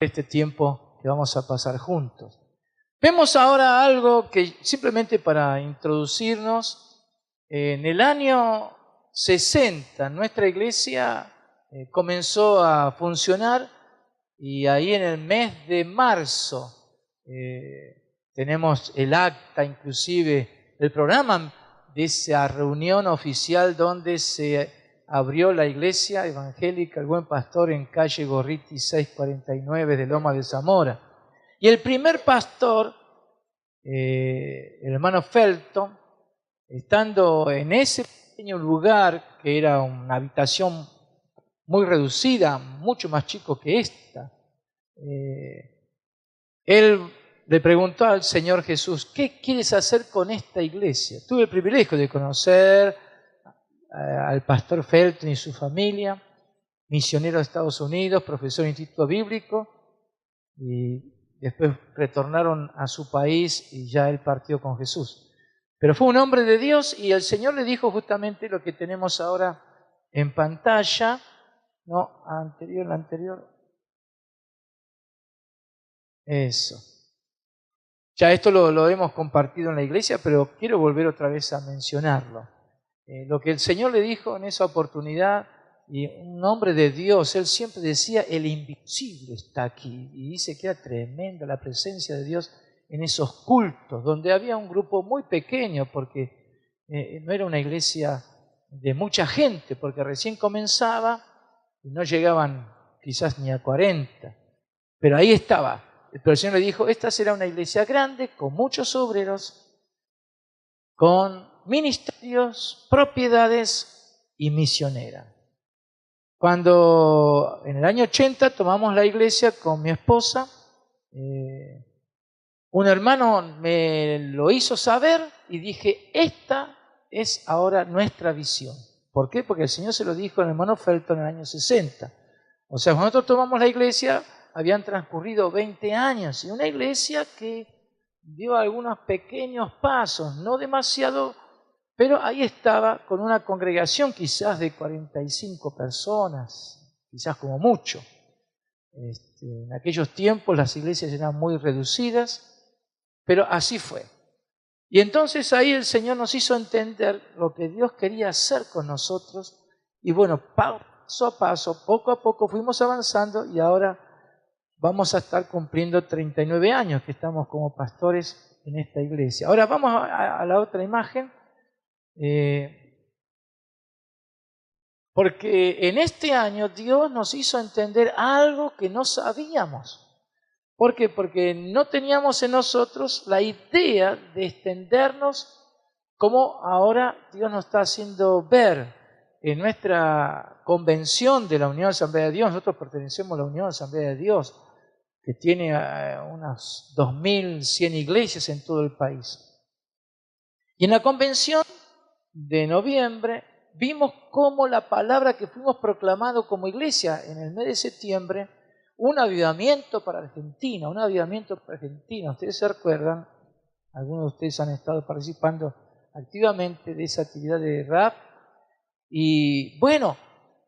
este tiempo que vamos a pasar juntos. Vemos ahora algo que simplemente para introducirnos, en el año 60 nuestra iglesia comenzó a funcionar y ahí en el mes de marzo tenemos el acta inclusive, el programa de esa reunión oficial donde se abrió la iglesia evangélica El Buen Pastor en calle Gorriti 649 de Loma de Zamora. Y el primer pastor, el hermano Felton, estando en ese pequeño lugar, que era una habitación muy reducida, mucho más chico que esta, él le preguntó al Señor Jesús, ¿qué quieres hacer con esta iglesia? Tuve el privilegio de conocer al pastor Felton y su familia, misionero de Estados Unidos, profesor de Instituto Bíblico, y después retornaron a su país y ya él partió con Jesús. Pero fue un hombre de Dios y el Señor le dijo justamente lo que tenemos ahora en pantalla, no, la anterior. Eso. Ya esto lo hemos compartido en la iglesia, pero quiero volver otra vez a mencionarlo. Lo que el Señor le dijo en esa oportunidad, y un hombre de Dios, él siempre decía, el invisible está aquí. Y dice que era tremenda la presencia de Dios en esos cultos, donde había un grupo muy pequeño, porque no era una iglesia de mucha gente, porque recién comenzaba y no llegaban quizás ni a 40. Pero ahí estaba. Pero el Señor le dijo, esta será una iglesia grande, con muchos obreros, con ministerios, propiedades y misionera. Cuando en el año 80 tomamos la iglesia con mi esposa, un hermano me lo hizo saber y dije, esta es ahora nuestra visión. ¿Por qué? Porque el Señor se lo dijo al hermano Felton en el año 60. O sea, cuando nosotros tomamos la iglesia, habían transcurrido 20 años y una iglesia que dio algunos pequeños pasos, no demasiado, pero ahí estaba con una congregación quizás de 45 personas, quizás como mucho. En aquellos tiempos las iglesias eran muy reducidas, pero así fue. Y entonces ahí el Señor nos hizo entender lo que Dios quería hacer con nosotros y bueno, paso a paso, poco a poco fuimos avanzando y ahora vamos a estar cumpliendo 39 años que estamos como pastores en esta iglesia. Ahora vamos a la otra imagen, porque en este año Dios nos hizo entender algo que no sabíamos. ¿Por qué? Porque no teníamos en nosotros la idea de extendernos como ahora Dios nos está haciendo ver en nuestra convención de la Unión de Asamblea de Dios. Nosotros pertenecemos a la Unión de Asamblea de Dios, que tiene unas 2.100 iglesias en todo el país. Y en la convención de noviembre vimos cómo la palabra que fuimos proclamando como iglesia en el mes de septiembre, un avivamiento para Argentina, un avivamiento para Argentina. Ustedes se recuerdan, algunos de ustedes han estado participando activamente de esa actividad de rap y bueno,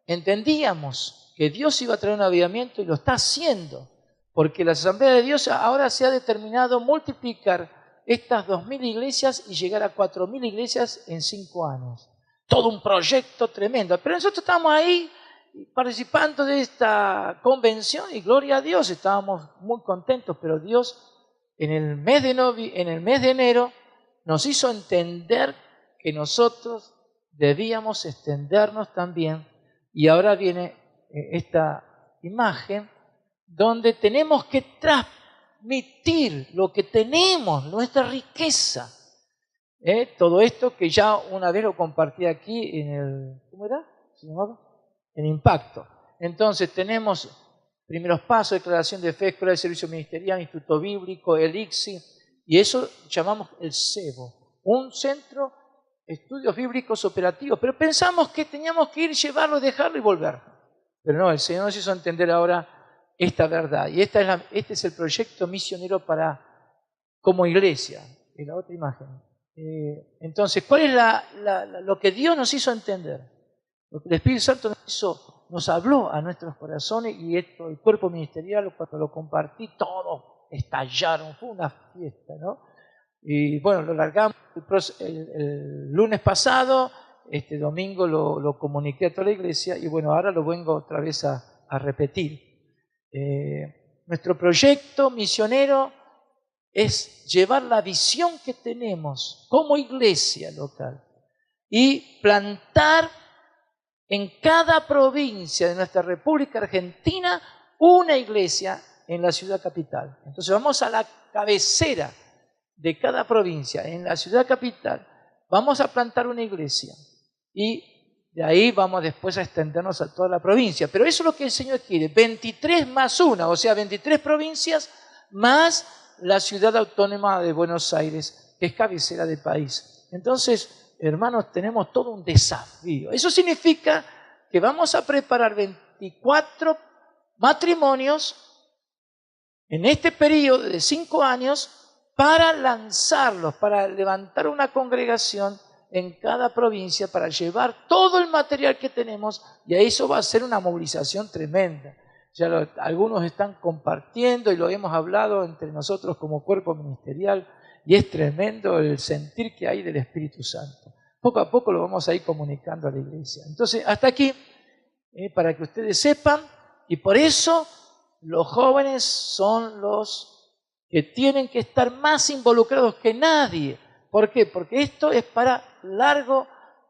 entendíamos que Dios iba a traer un avivamiento y lo está haciendo. Porque la Asamblea de Dios ahora se ha determinado multiplicar estas 2.000 iglesias y llegar a 4.000 iglesias en 5 años. Todo un proyecto tremendo. Pero nosotros estamos ahí participando de esta convención y gloria a Dios, estábamos muy contentos, pero Dios en el mes de enero nos hizo entender que nosotros debíamos extendernos también y ahora viene esta imagen donde tenemos que transmitir lo que tenemos, nuestra riqueza. Todo esto que ya una vez lo compartí aquí en el, ¿cómo era? ¿Se llamaba? En Impacto. Entonces tenemos primeros pasos, declaración de fe, escuela de servicio ministerial, instituto bíblico, el ICSI, y eso llamamos el CEBO, un centro de estudios bíblicos operativos. Pero pensamos que teníamos que ir, llevarlo, dejarlo y volver. Pero no, el Señor nos hizo entender ahora esta verdad. Y este es el proyecto misionero como iglesia. En la otra imagen. Entonces, ¿cuál es lo que Dios nos hizo entender? Lo que el Espíritu Santo nos hizo nos habló a nuestros corazones y esto, el cuerpo ministerial, cuando lo compartí, todos estallaron, fue una fiesta, ¿no? Y bueno, lo largamos el lunes pasado, este domingo lo comuniqué a toda la iglesia y bueno, ahora lo vengo otra vez a repetir. Nuestro proyecto misionero es llevar la visión que tenemos como iglesia local y plantar en cada provincia de nuestra República Argentina una iglesia en la ciudad capital. Entonces vamos a la cabecera de cada provincia, en la ciudad capital, vamos a plantar una iglesia y de ahí vamos después a extendernos a toda la provincia. Pero eso es lo que el Señor quiere, 23 más una, o sea, 23 provincias más la ciudad autónoma de Buenos Aires, que es cabecera del país. Entonces, hermanos, tenemos todo un desafío. Eso significa que vamos a preparar 24 matrimonios en este periodo de 5 años para lanzarlos, para levantar una congregación en cada provincia, para llevar todo el material que tenemos, y a eso va a ser una movilización tremenda. Ya algunos están compartiendo y lo hemos hablado entre nosotros como cuerpo ministerial, y es tremendo el sentir que hay del Espíritu Santo. Poco a poco lo vamos a ir comunicando a la iglesia. Entonces, hasta aquí, para que ustedes sepan, y por eso los jóvenes son los que tienen que estar más involucrados que nadie. ¿Por qué? Porque esto es para largo,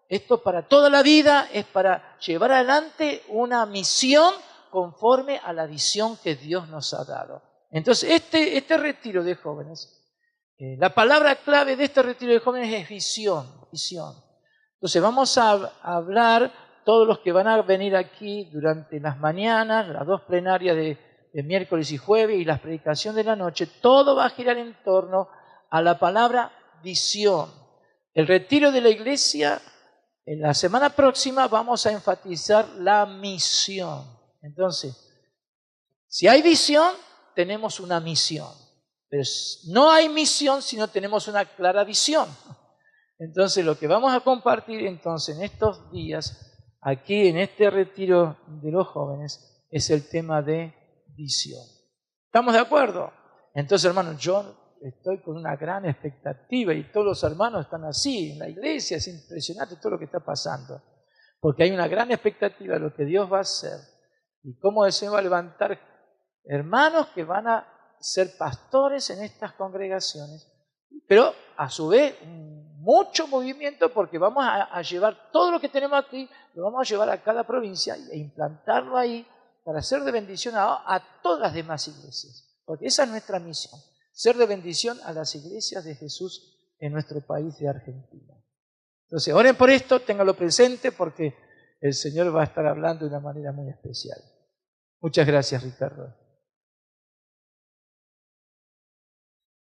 esto para toda la vida, es para llevar adelante una misión conforme a la visión que Dios nos ha dado. Entonces, este retiro de jóvenes, la palabra clave de este retiro de jóvenes es visión, visión. Entonces, vamos a hablar, todos los que van a venir aquí durante las mañanas, las 2 plenarias de miércoles y jueves y la predicación de la noche, todo va a girar en torno a la palabra visión. El retiro de la iglesia, en la semana próxima vamos a enfatizar la misión. Entonces, si hay visión, tenemos una misión. Pero no hay misión si no tenemos una clara visión. Entonces, lo que vamos a compartir entonces en estos días, aquí en este retiro de los jóvenes, es el tema de visión. ¿Estamos de acuerdo? Entonces, hermanos, yo estoy con una gran expectativa y todos los hermanos están así en la iglesia. Es impresionante todo lo que está pasando, porque hay una gran expectativa de lo que Dios va a hacer y cómo el Señor va a levantar hermanos que van a ser pastores en estas congregaciones, pero a su vez mucho movimiento, porque vamos a llevar todo lo que tenemos aquí, lo vamos a llevar a cada provincia e implantarlo ahí para ser de bendición a todas las demás iglesias, porque esa es nuestra misión, ser de bendición a las iglesias de Jesús en nuestro país de Argentina. Entonces, oren por esto, ténganlo presente, porque el Señor va a estar hablando de una manera muy especial. Muchas gracias, Ricardo.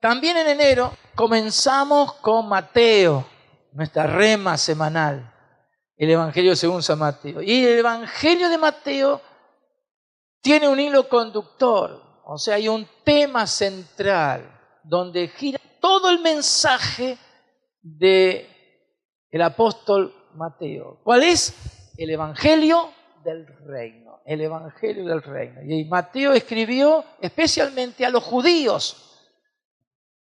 También en enero comenzamos con Mateo, nuestra rema semanal, el Evangelio según San Mateo. Y el Evangelio de Mateo tiene un hilo conductor, o sea, hay un tema central donde gira todo el mensaje del apóstol Mateo. ¿Cuál es? El Evangelio del Reino. El Evangelio del Reino. Y Mateo escribió especialmente a los judíos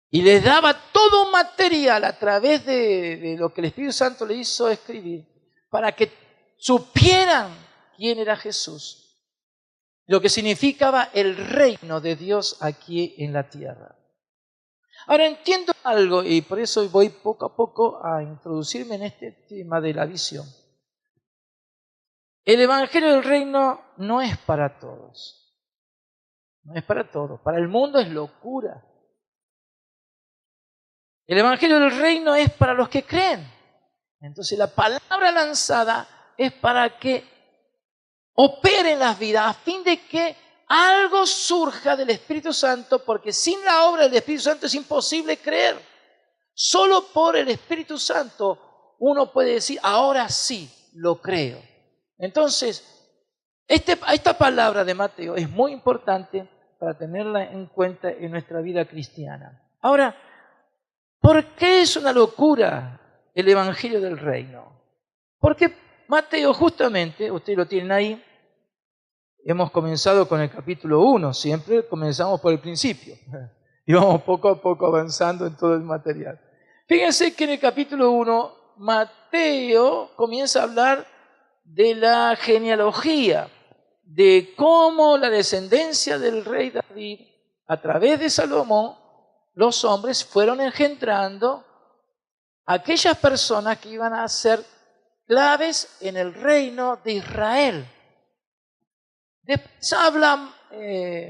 y les daba todo material a través de lo que el Espíritu Santo le hizo escribir para que supieran quién era Jesús, lo que significaba el reino de Dios aquí en la tierra. Ahora entiendo algo, y por eso voy poco a poco a introducirme en este tema de la visión. El Evangelio del Reino no es para todos. No es para todos. Para el mundo es locura. El Evangelio del Reino es para los que creen. Entonces la palabra lanzada es para que opere en las vidas, a fin de que algo surja del Espíritu Santo, porque sin la obra del Espíritu Santo es imposible creer. Solo por el Espíritu Santo uno puede decir, ahora sí, lo creo. Entonces, esta palabra de Mateo es muy importante para tenerla en cuenta en nuestra vida cristiana. Ahora, ¿por qué es una locura el Evangelio del Reino? Porque Mateo justamente, ustedes lo tienen ahí, hemos comenzado con el capítulo 1, siempre comenzamos por el principio. Y vamos poco a poco avanzando en todo el material. Fíjense que en el capítulo 1, Mateo comienza a hablar de la genealogía, de cómo la descendencia del rey David, a través de Salomón, los hombres fueron engendrando a aquellas personas que iban a ser claves en el reino de Israel. Después habla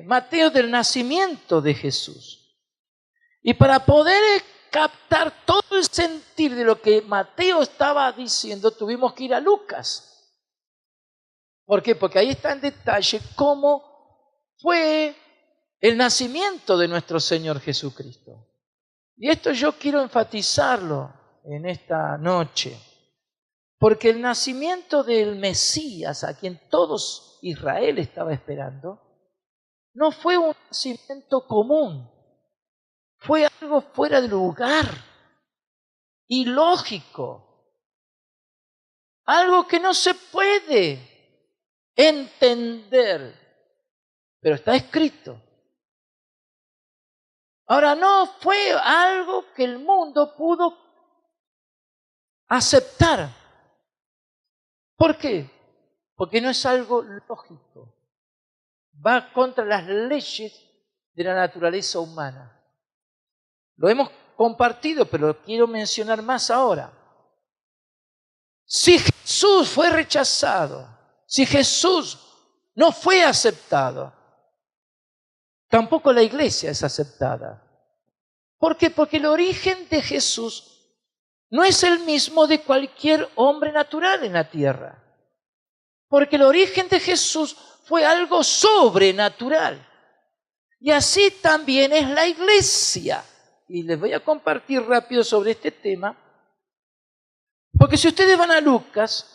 Mateo del nacimiento de Jesús. Y para poder captar todo el sentir de lo que Mateo estaba diciendo, tuvimos que ir a Lucas. ¿Por qué? Porque ahí está en detalle cómo fue el nacimiento de nuestro Señor Jesucristo. Y esto yo quiero enfatizarlo en esta noche, porque el nacimiento del Mesías, a quien todos Israel estaba esperando, no fue un nacimiento común, fue algo fuera de lugar, ilógico, algo que no se puede entender, pero está escrito. Ahora, no fue algo que el mundo pudo aceptar. ¿Por qué? Porque no es algo lógico. Va contra las leyes de la naturaleza humana. Lo hemos compartido, pero lo quiero mencionar más ahora. Si Jesús fue rechazado, si Jesús no fue aceptado, tampoco la iglesia es aceptada. ¿Por qué? Porque el origen de Jesús no es el mismo de cualquier hombre natural en la tierra. Porque el origen de Jesús fue algo sobrenatural. Y así también es la iglesia. Y les voy a compartir rápido sobre este tema. Porque si ustedes van a Lucas,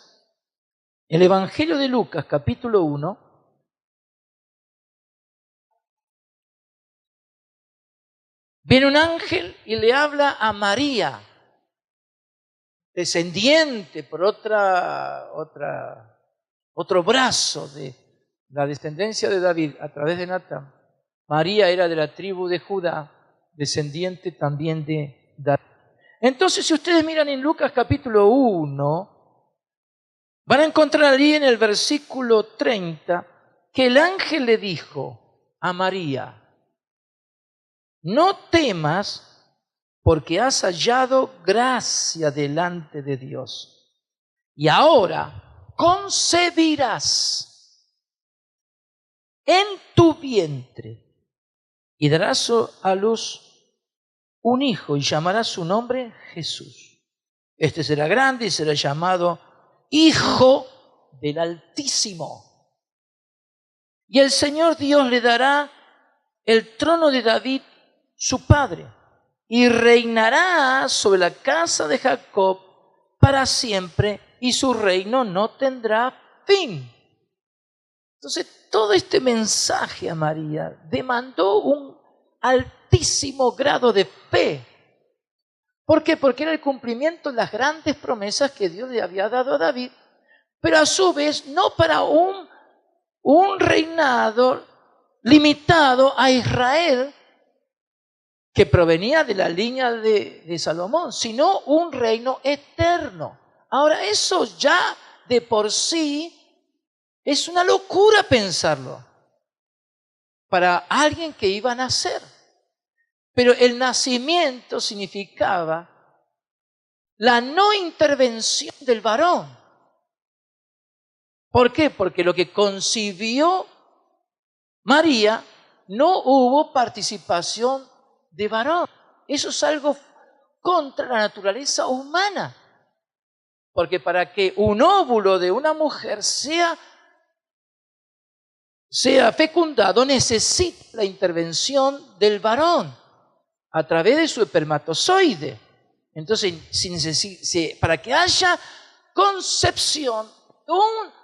el Evangelio de Lucas, capítulo 1, viene un ángel y le habla a María, descendiente por otro brazo de la descendencia de David a través de Natán. María era de la tribu de Judá, descendiente también de David. Entonces, si ustedes miran en Lucas capítulo 1, van a encontrar ahí en el versículo 30 que el ángel le dijo a María: no temas, porque has hallado gracia delante de Dios. Y ahora concebirás en tu vientre y darás a luz un hijo y llamarás su nombre Jesús. Este será grande y será llamado Hijo del Altísimo. Y el Señor Dios le dará el trono de David, su padre, y reinará sobre la casa de Jacob para siempre, y su reino no tendrá fin. Entonces, todo este mensaje a María demandó un altísimo grado de fe. ¿Por qué? Porque era el cumplimiento de las grandes promesas que Dios le había dado a David, pero a su vez no para un reinado limitado a Israel, que provenía de la línea de Salomón, sino un reino eterno. Ahora, eso ya de por sí es una locura pensarlo para alguien que iba a nacer. Pero el nacimiento significaba la no intervención del varón. ¿Por qué? Porque lo que concibió María no hubo participación de varón. Eso es algo contra la naturaleza humana. Porque para que un óvulo de una mujer sea fecundado, necesita la intervención del varón a través de su espermatozoide. Entonces, para que haya concepción,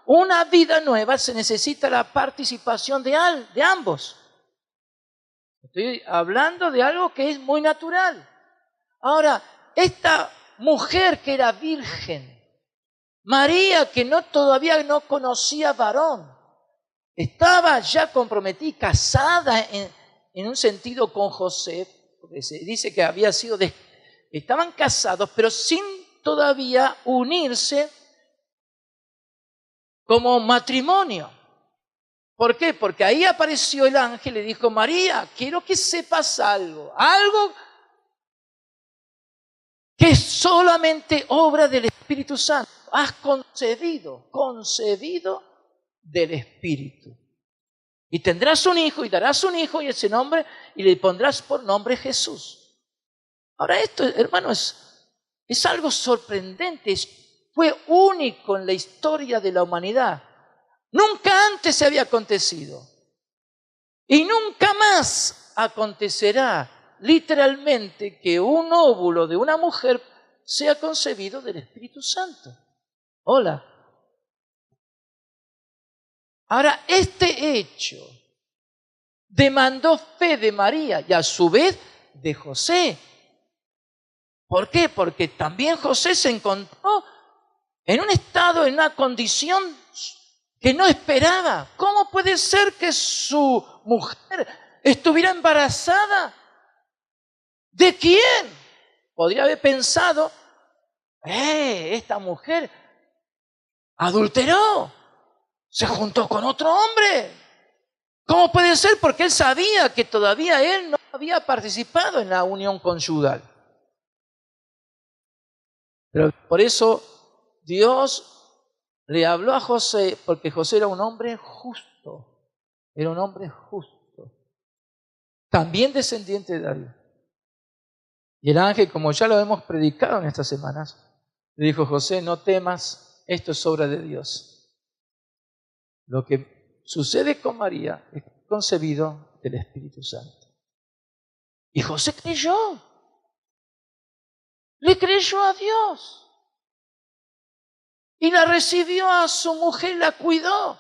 una vida nueva, se necesita la participación de ambos. Estoy hablando de algo que es muy natural. Ahora, esta mujer que era virgen, María, que todavía no conocía varón, estaba ya comprometida, casada en un sentido con José, porque se dice que había sido, estaban casados, pero sin todavía unirse como matrimonio. ¿Por qué? Porque ahí apareció el ángel y le dijo, María, quiero que sepas algo que es solamente obra del Espíritu Santo. Has concebido del Espíritu. Y tendrás un hijo y darás un hijo y ese nombre y le pondrás por nombre Jesús. Ahora esto, hermano, es algo sorprendente, fue único en la historia de la humanidad. Nunca antes se había acontecido. Y nunca más acontecerá literalmente que un óvulo de una mujer sea concebido del Espíritu Santo. Hola. Ahora, este hecho demandó fe de María y a su vez de José. ¿Por qué? Porque también José se encontró en un estado, en una condición que no esperaba. ¿Cómo puede ser que su mujer estuviera embarazada? ¿De quién? Podría haber pensado, esta mujer adulteró, se juntó con otro hombre. ¿Cómo puede ser? Porque él sabía que todavía él no había participado en la unión conyugal. Pero por eso Dios le habló a José, porque José era un hombre justo. Era un hombre justo. También descendiente de David. Y el ángel, como ya lo hemos predicado en estas semanas, le dijo, José, no temas, esto es obra de Dios. Lo que sucede con María es concebido del Espíritu Santo. Y José creyó. Le creyó a Dios. Y la recibió a su mujer, la cuidó.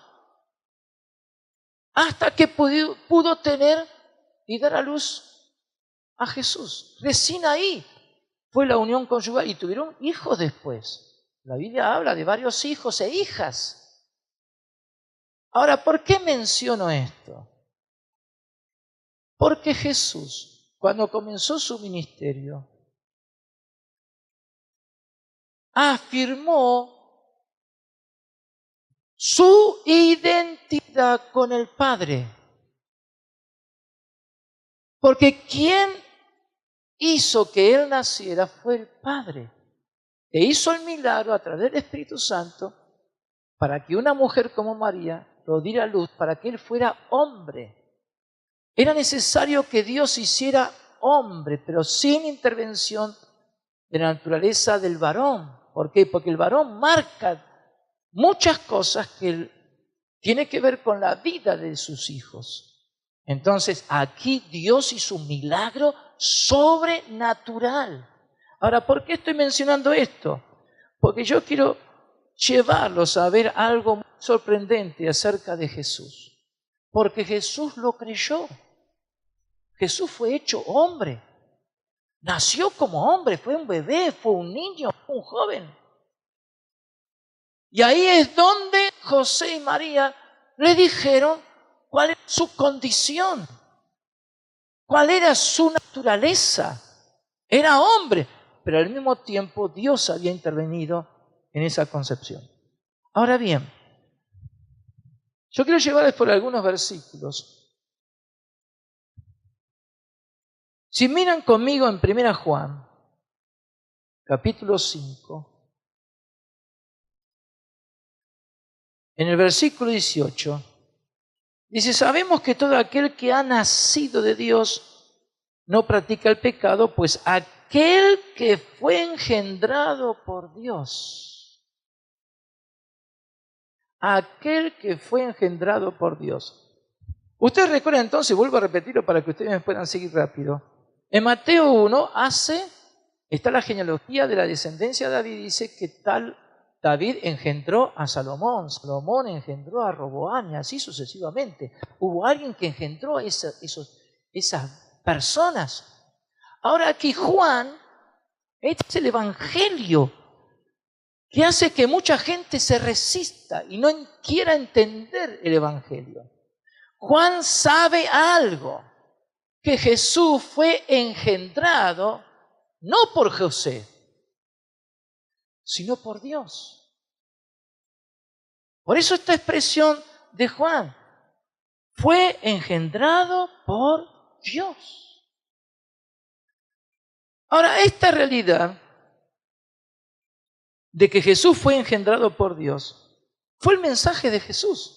Hasta que pudo tener y dar a luz a Jesús. Recién ahí fue la unión conyugal y tuvieron hijos después. La Biblia habla de varios hijos e hijas. Ahora, ¿por qué menciono esto? Porque Jesús, cuando comenzó su ministerio, afirmó su identidad con el Padre. Porque quien hizo que él naciera fue el Padre, que hizo el milagro a través del Espíritu Santo para que una mujer como María lo diera a luz, para que él fuera hombre. Era necesario que Dios hiciera hombre, pero sin intervención de la naturaleza del varón. ¿Por qué? Porque el varón marca muchas cosas que tiene que ver con la vida de sus hijos. Entonces, aquí Dios hizo un milagro sobrenatural. Ahora, ¿por qué estoy mencionando esto? Porque yo quiero llevarlos a ver algo muy sorprendente acerca de Jesús. Porque Jesús lo creyó. Jesús fue hecho hombre. Nació como hombre, fue un bebé, fue un niño, fue un joven. Y ahí es donde José y María le dijeron cuál era su condición, cuál era su naturaleza. Era hombre, pero al mismo tiempo Dios había intervenido en esa concepción. Ahora bien, yo quiero llevarles por algunos versículos. Si miran conmigo en 1 Juan, capítulo 5, en el versículo 18, dice, sabemos que todo aquel que ha nacido de Dios no practica el pecado, pues aquel que fue engendrado por Dios, aquel que fue engendrado por Dios. Ustedes recuerdan entonces, vuelvo a repetirlo para que ustedes me puedan seguir rápido. En Mateo 1 está la genealogía de la descendencia de David, dice que tal David engendró a Salomón, Salomón engendró a Roboam y así sucesivamente. Hubo alguien que engendró a esas personas. Ahora aquí Juan, este es el evangelio que hace que mucha gente se resista y no quiera entender el evangelio. Juan sabe algo, que Jesús fue engendrado no por José, sino por Dios. Por eso esta expresión de Juan, fue engendrado por Dios. Ahora, esta realidad de que Jesús fue engendrado por Dios, fue el mensaje de Jesús.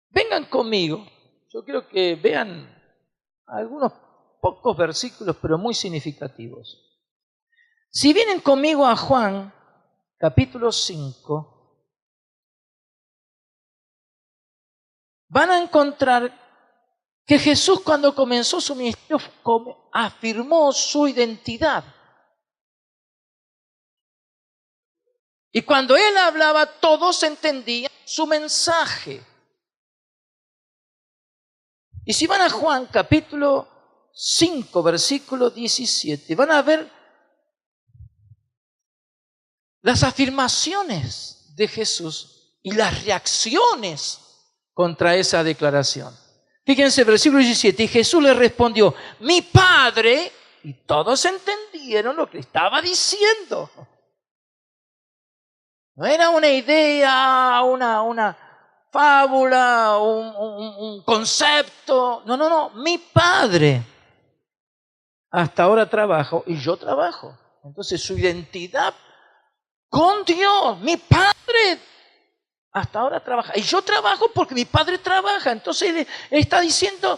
Vengan conmigo, yo quiero que vean algunos pocos versículos, pero muy significativos. Si vienen conmigo a Juan, capítulo 5, van a encontrar que Jesús, cuando comenzó su ministerio, afirmó su identidad. Y cuando Él hablaba, todos entendían su mensaje. Y si van a Juan, capítulo 5, versículo 17, van a ver las afirmaciones de Jesús y las reacciones contra esa declaración. Fíjense, versículo 17, y Jesús le respondió, mi Padre, y todos entendieron lo que estaba diciendo. No era una idea, una fábula, un concepto. No, mi Padre. Hasta ahora trabajo y yo trabajo. Entonces su identidad con Dios, mi Padre, hasta ahora trabaja. Y yo trabajo porque mi Padre trabaja. Entonces él está diciendo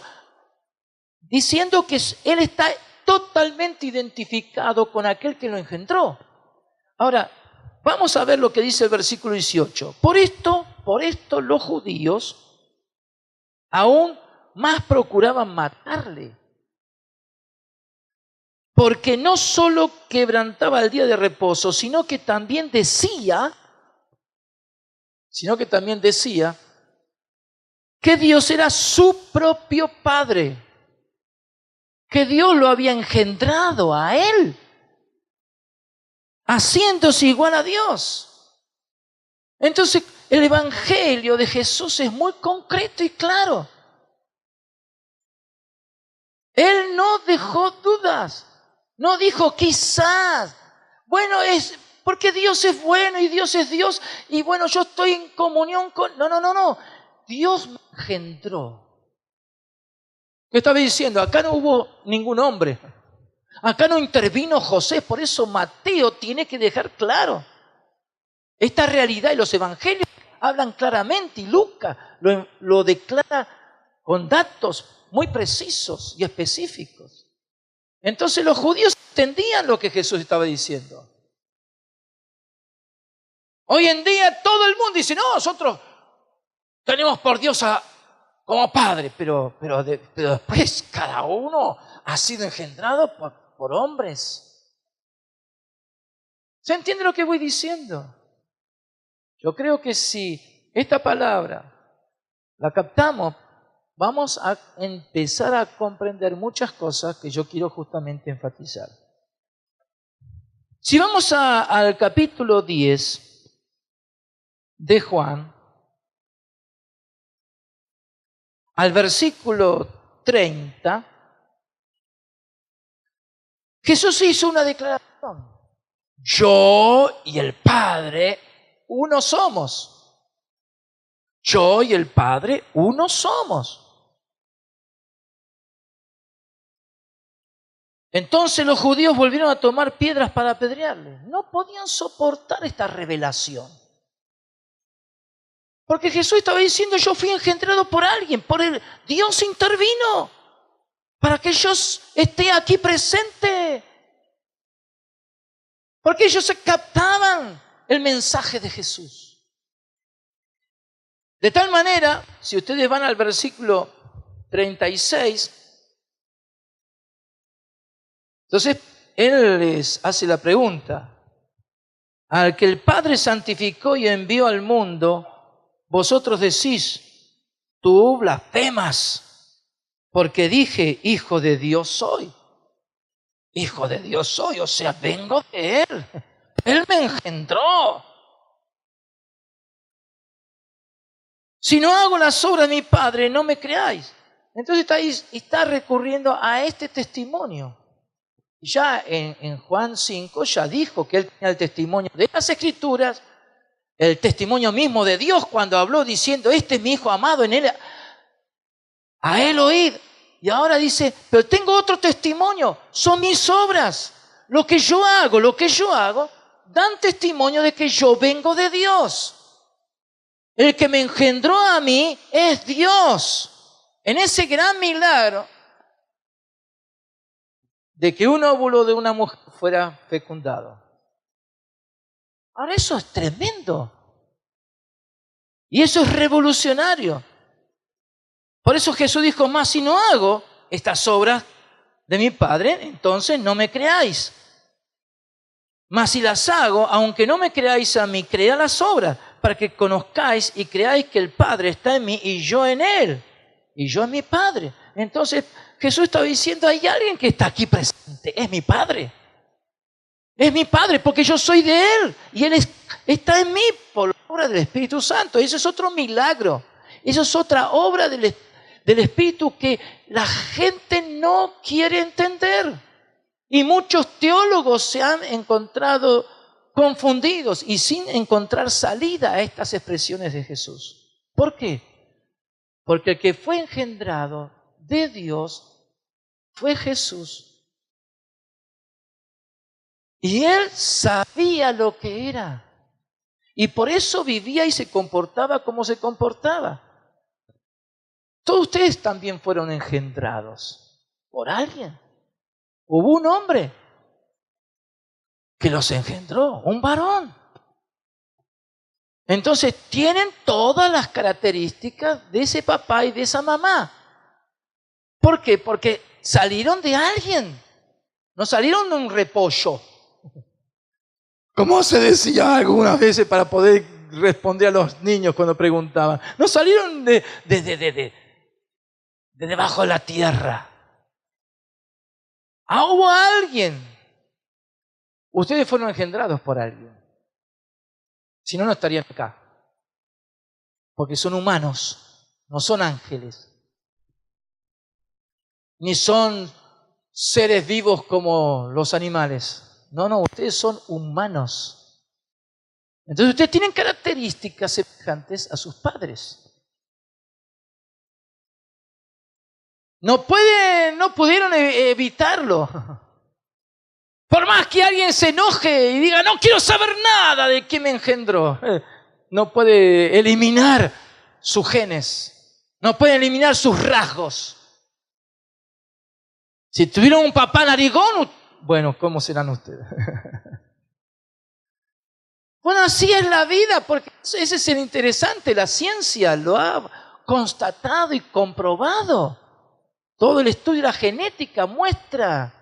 que Él está totalmente identificado con aquel que lo engendró. Ahora, vamos a ver lo que dice el versículo 18. Por esto los judíos aún más procuraban matarle. Porque no solo quebrantaba el día de reposo, sino que también decía que Dios era su propio Padre, que Dios lo había engendrado a Él, haciéndose igual a Dios. Entonces, el Evangelio de Jesús es muy concreto y claro. Él no dejó dudas, no dijo quizás, bueno, es porque Dios es bueno y Dios es Dios y bueno, yo estoy en comunión con... No. Dios me engendró. ¿Qué estaba diciendo? Acá no hubo ningún hombre. Acá no intervino José. Por eso Mateo tiene que dejar claro esta realidad. Y los evangelios hablan claramente. Y Lucas lo declara con datos muy precisos y específicos. Entonces los judíos entendían lo que Jesús estaba diciendo. Hoy en día todo el mundo dice, no, nosotros tenemos por Dios como Padre, pero después cada uno ha sido engendrado por hombres. ¿Se entiende lo que voy diciendo? Yo creo que si esta palabra la captamos, vamos a empezar a comprender muchas cosas que yo quiero justamente enfatizar. Si vamos al capítulo 10 de Juan, al versículo 30, Jesús hizo una declaración. Yo y el Padre uno somos. Yo y el Padre uno somos. Entonces los judíos volvieron a tomar piedras para apedrearle. No podían soportar esta revelación. Porque Jesús estaba diciendo, yo fui engendrado por alguien, Dios intervino para que yo esté aquí presente. Porque ellos se captaban el mensaje de Jesús. De tal manera, si ustedes van al versículo 36, entonces Él les hace la pregunta, al que el Padre santificó y envió al mundo, vosotros decís, tú blasfemas, porque dije, hijo de Dios soy. Hijo de Dios soy, o sea, vengo de Él. Él me engendró. Si no hago las obras de mi Padre, no me creáis. Entonces está recurriendo a este testimonio. Ya en Juan 5 ya dijo que él tenía el testimonio de las Escrituras, el testimonio mismo de Dios cuando habló diciendo, este es mi Hijo amado, en él, a él oíd. Y ahora dice, pero tengo otro testimonio, son mis obras. Lo que yo hago, dan testimonio de que yo vengo de Dios. El que me engendró a mí es Dios. En ese gran milagro de que un óvulo de una mujer fuera fecundado. Ahora eso es tremendo. Y eso es revolucionario. Por eso Jesús dijo, más si no hago estas obras de mi Padre, entonces no me creáis. Mas si las hago, aunque no me creáis a mí, creed a las obras, para que conozcáis y creáis que el Padre está en mí y yo en Él, y yo en mi Padre. Entonces Jesús está diciendo, hay alguien que está aquí presente, es mi Padre. Es mi Padre porque yo soy de Él y Él está en mí por la obra del Espíritu Santo. Eso es otro milagro, eso es otra obra del Espíritu que la gente no quiere entender. Y muchos teólogos se han encontrado confundidos y sin encontrar salida a estas expresiones de Jesús. ¿Por qué? Porque el que fue engendrado de Dios fue Jesús. Y Él sabía lo que era. Y por eso vivía y se comportaba como se comportaba. Todos ustedes también fueron engendrados por alguien. Hubo un hombre que los engendró, un varón. Entonces tienen todas las características de ese papá y de esa mamá. ¿Por qué? Porque salieron de alguien, no salieron de un repollo. Como se decía algunas veces para poder responder a los niños cuando preguntaban. No salieron de debajo de la tierra. Hubo alguien. Ustedes fueron engendrados por alguien. Si no, no estarían acá. Porque son humanos, no son ángeles. Ni son seres vivos como los animales. No, ustedes son humanos. Entonces ustedes tienen características semejantes a sus padres. No pudieron evitarlo. Por más que alguien se enoje y diga, no quiero saber nada de quién me engendró, no puede eliminar sus genes, no puede eliminar sus rasgos. Si tuvieron un papá narigón, bueno, ¿cómo serán ustedes? Bueno, así es la vida, porque ese es el interesante, la ciencia lo ha constatado y comprobado. Todo el estudio de la genética muestra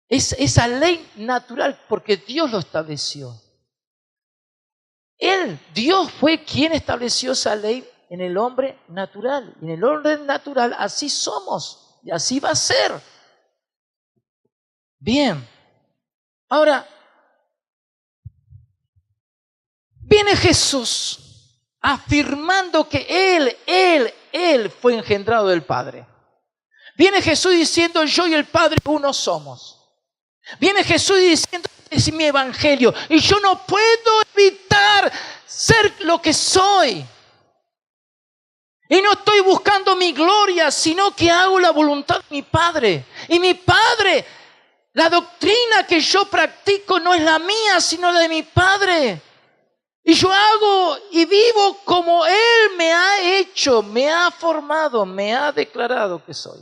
esa ley natural, porque Dios lo estableció. Dios fue quien estableció esa ley en el hombre natural. Y en el hombre natural así somos y así va a ser. Bien. Ahora, viene Jesús afirmando que Él fue engendrado del Padre. Viene Jesús diciendo, yo y el Padre uno somos. Viene Jesús diciendo, es mi evangelio y yo no puedo evitar ser lo que soy. Y no estoy buscando mi gloria, sino que hago la voluntad de mi Padre. Y mi Padre, la doctrina que yo practico no es la mía, sino la de mi Padre. Y yo hago y vivo como Él me ha hecho, me ha formado, me ha declarado que soy.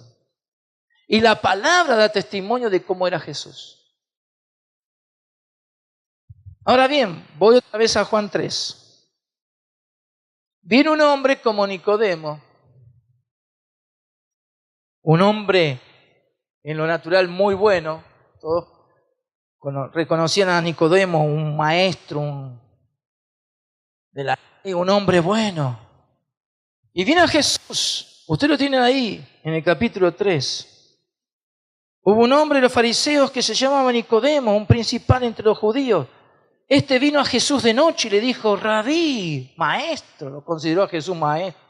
Y la palabra da testimonio de cómo era Jesús. Ahora bien, voy otra vez a Juan 3. Viene un hombre como Nicodemo, un hombre en lo natural muy bueno. Todos reconocían a Nicodemo, un maestro, un hombre bueno. Y viene a Jesús, usted lo tiene ahí en el capítulo 3. Hubo un hombre de los fariseos que se llamaba Nicodemo, un principal entre los judíos. Este vino a Jesús de noche y le dijo, Rabí, maestro, lo consideró a Jesús maestro.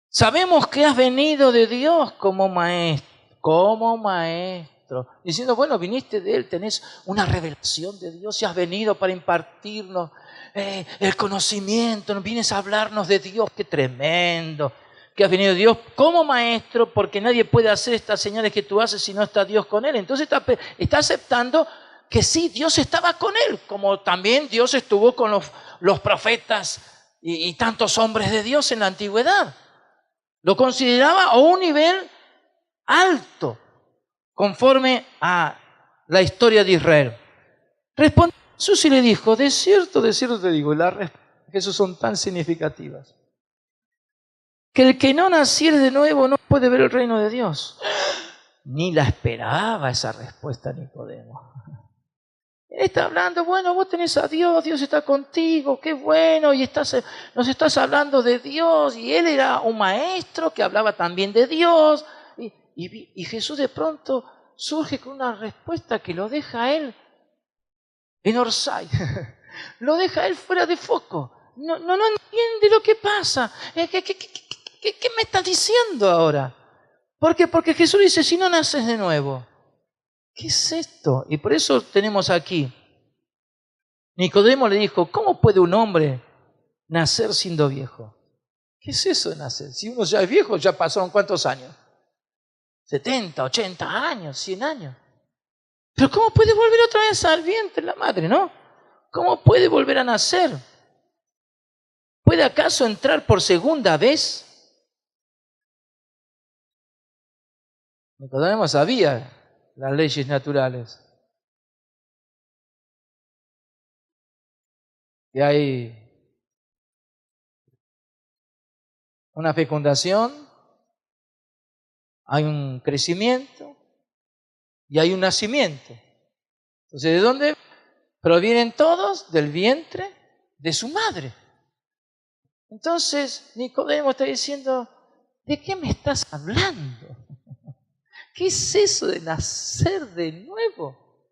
Sabemos que has venido de Dios como maestro, diciendo, bueno, viniste de Él, tenés una revelación de Dios y has venido para impartirnos el conocimiento, vienes a hablarnos de Dios, qué tremendo, que has venido de Dios como maestro, porque nadie puede hacer estas señales que tú haces si no está Dios con Él. Entonces está aceptando que sí, Dios estaba con Él, como también Dios estuvo con los profetas y tantos hombres de Dios en la antigüedad. Lo consideraba a un nivel alto, conforme a la historia de Israel. Respondió Jesús y le dijo, de cierto te digo, y las respuestas de Jesús son tan significativas, que el que no naciere de nuevo no puede ver el reino de Dios. Ni la esperaba esa respuesta Nicodemo. Él está hablando, bueno, vos tenés a Dios, Dios está contigo, qué bueno, y nos estás hablando de Dios, y él era un maestro que hablaba también de Dios, y Jesús de pronto surge con una respuesta que lo deja a él en Orsay, lo deja a él fuera de foco, no entiende lo que pasa, ¿qué me estás diciendo ahora? ¿Por qué? Porque Jesús dice, si no naces de nuevo, ¿qué es esto? Y por eso tenemos aquí, Nicodemo le dijo, ¿cómo puede un hombre nacer siendo viejo? ¿Qué es eso de nacer? Si uno ya es viejo, ya pasaron ¿cuántos años? 70, 80 años, 100 años. Pero ¿cómo puede volver otra vez al vientre de la madre, no? ¿Cómo puede volver a nacer? ¿Puede acaso entrar por segunda vez? Nicodemo sabía las leyes naturales. Y hay una fecundación, hay un crecimiento y hay un nacimiento. Entonces, ¿de dónde provienen todos? Del vientre de su madre. Entonces, Nicodemo está diciendo, ¿de qué me estás hablando? ¿Qué es eso de nacer de nuevo?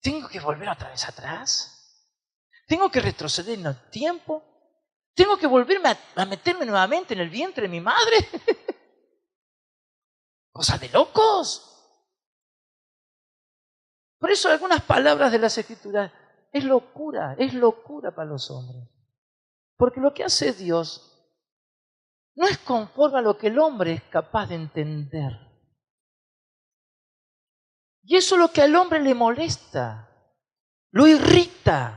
¿Tengo que volver otra vez atrás? ¿Tengo que retroceder en el tiempo? ¿Tengo que volverme a meterme nuevamente en el vientre de mi madre? ¿Cosa de locos? Por eso algunas palabras de las Escrituras es locura para los hombres. Porque lo que hace Dios no es conforme a lo que el hombre es capaz de entender. Y eso es lo que al hombre le molesta, lo irrita,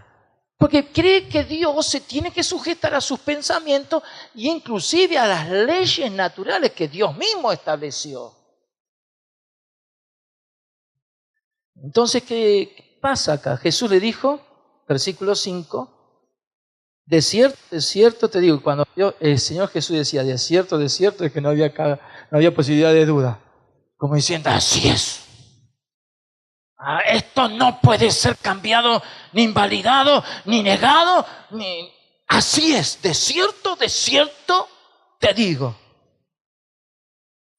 porque cree que Dios se tiene que sujetar a sus pensamientos e inclusive a las leyes naturales que Dios mismo estableció. Entonces, ¿qué pasa acá? Jesús le dijo, versículo 5, de cierto te digo, cuando el Señor Jesús decía, de cierto, es que no había posibilidad de duda, como diciendo, así es. Esto no puede ser cambiado, ni invalidado, ni negado, así es, de cierto te digo.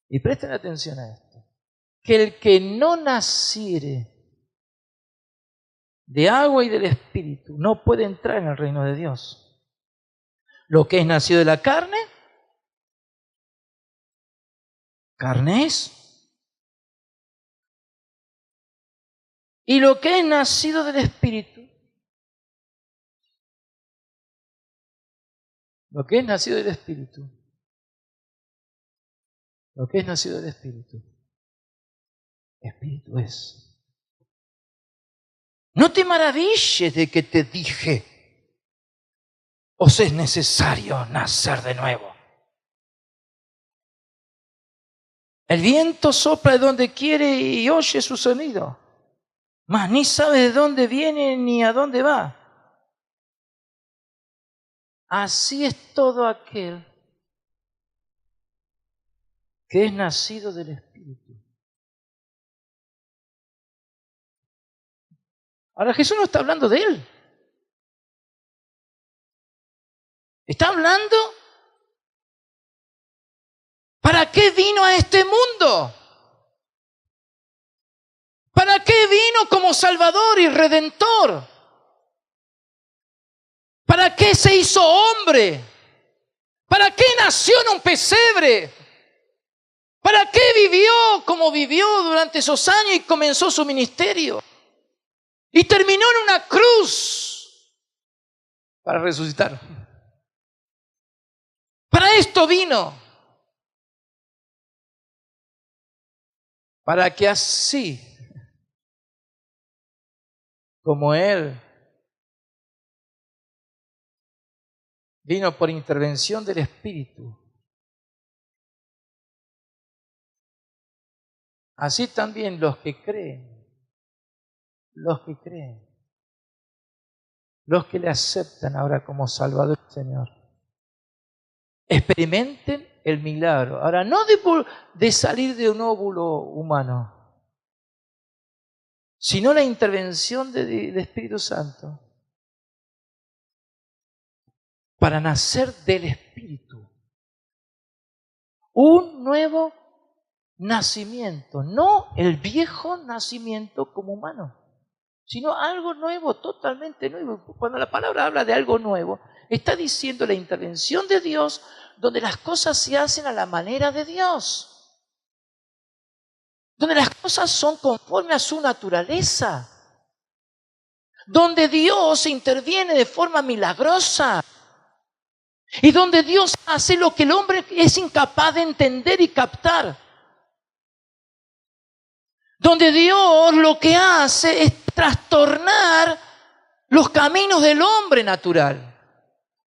Y presten atención a esto, que el que no naciere de agua y del Espíritu no puede entrar en el reino de Dios. Lo que es nacido de la carne es. Y lo que es nacido del Espíritu, lo que es nacido del Espíritu es. No te maravilles de que te dije, os es necesario nacer de nuevo. El viento sopla de donde quiere y oye su sonido, mas ni sabe de dónde viene ni a dónde va. Así es todo aquel que es nacido del Espíritu. Ahora Jesús no está hablando de él. Está hablando ¿para qué vino a este mundo? ¿Para qué vino como Salvador y Redentor? ¿Para qué se hizo hombre? ¿Para qué nació en un pesebre? ¿Para qué vivió como vivió durante esos años y comenzó su ministerio? Y terminó en una cruz para resucitar. Para esto vino. Para que así como Él vino por intervención del Espíritu, así también los que creen, los que le aceptan ahora como Salvador y Señor, experimenten el milagro. Ahora, no de salir de un óvulo humano, sino la intervención del Espíritu Santo para nacer del Espíritu. Un nuevo nacimiento, no el viejo nacimiento como humano, sino algo nuevo, totalmente nuevo. Cuando la palabra habla de algo nuevo, está diciendo la intervención de Dios, donde las cosas se hacen a la manera de Dios, donde las cosas son conforme a su naturaleza, donde Dios interviene de forma milagrosa y donde Dios hace lo que el hombre es incapaz de entender y captar. Donde Dios lo que hace es trastornar los caminos del hombre natural.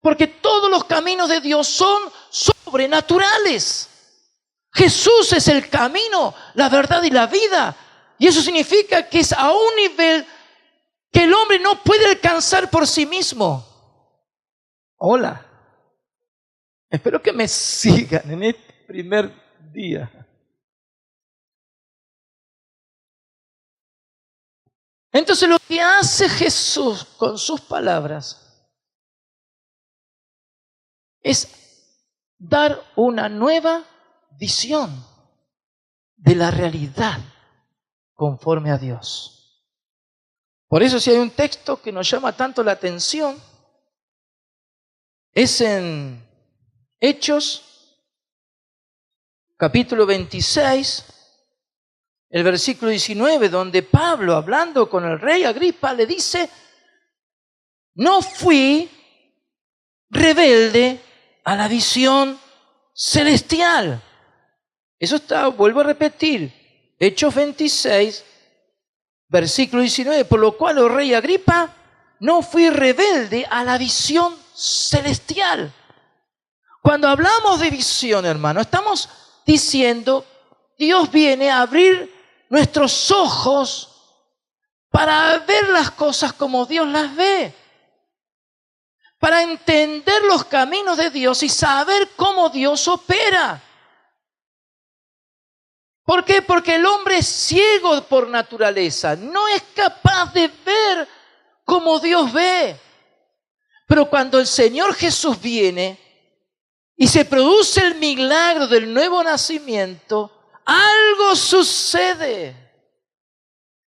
Porque todos los caminos de Dios son sobrenaturales. Jesús es el camino, la verdad y la vida. Y eso significa que es a un nivel que el hombre no puede alcanzar por sí mismo. Hola. Espero que me sigan en este primer día. Entonces lo que hace Jesús con sus palabras es dar una nueva visión de la realidad conforme a Dios. Por eso si hay un texto que nos llama tanto la atención, es en Hechos, capítulo 26, el versículo 19, donde Pablo, hablando con el rey Agripa, le dice: no fui rebelde a la visión celestial. Eso está, vuelvo a repetir, Hechos 26, versículo 19, por lo cual, oh rey Agripa, no fui rebelde a la visión celestial. Cuando hablamos de visión, hermano, estamos diciendo, Dios viene a abrir nuestros ojos para ver las cosas como Dios las ve, para entender los caminos de Dios y saber cómo Dios opera. ¿Por qué? Porque el hombre es ciego por naturaleza, no es capaz de ver como Dios ve. Pero cuando el Señor Jesús viene y se produce el milagro del nuevo nacimiento, algo sucede.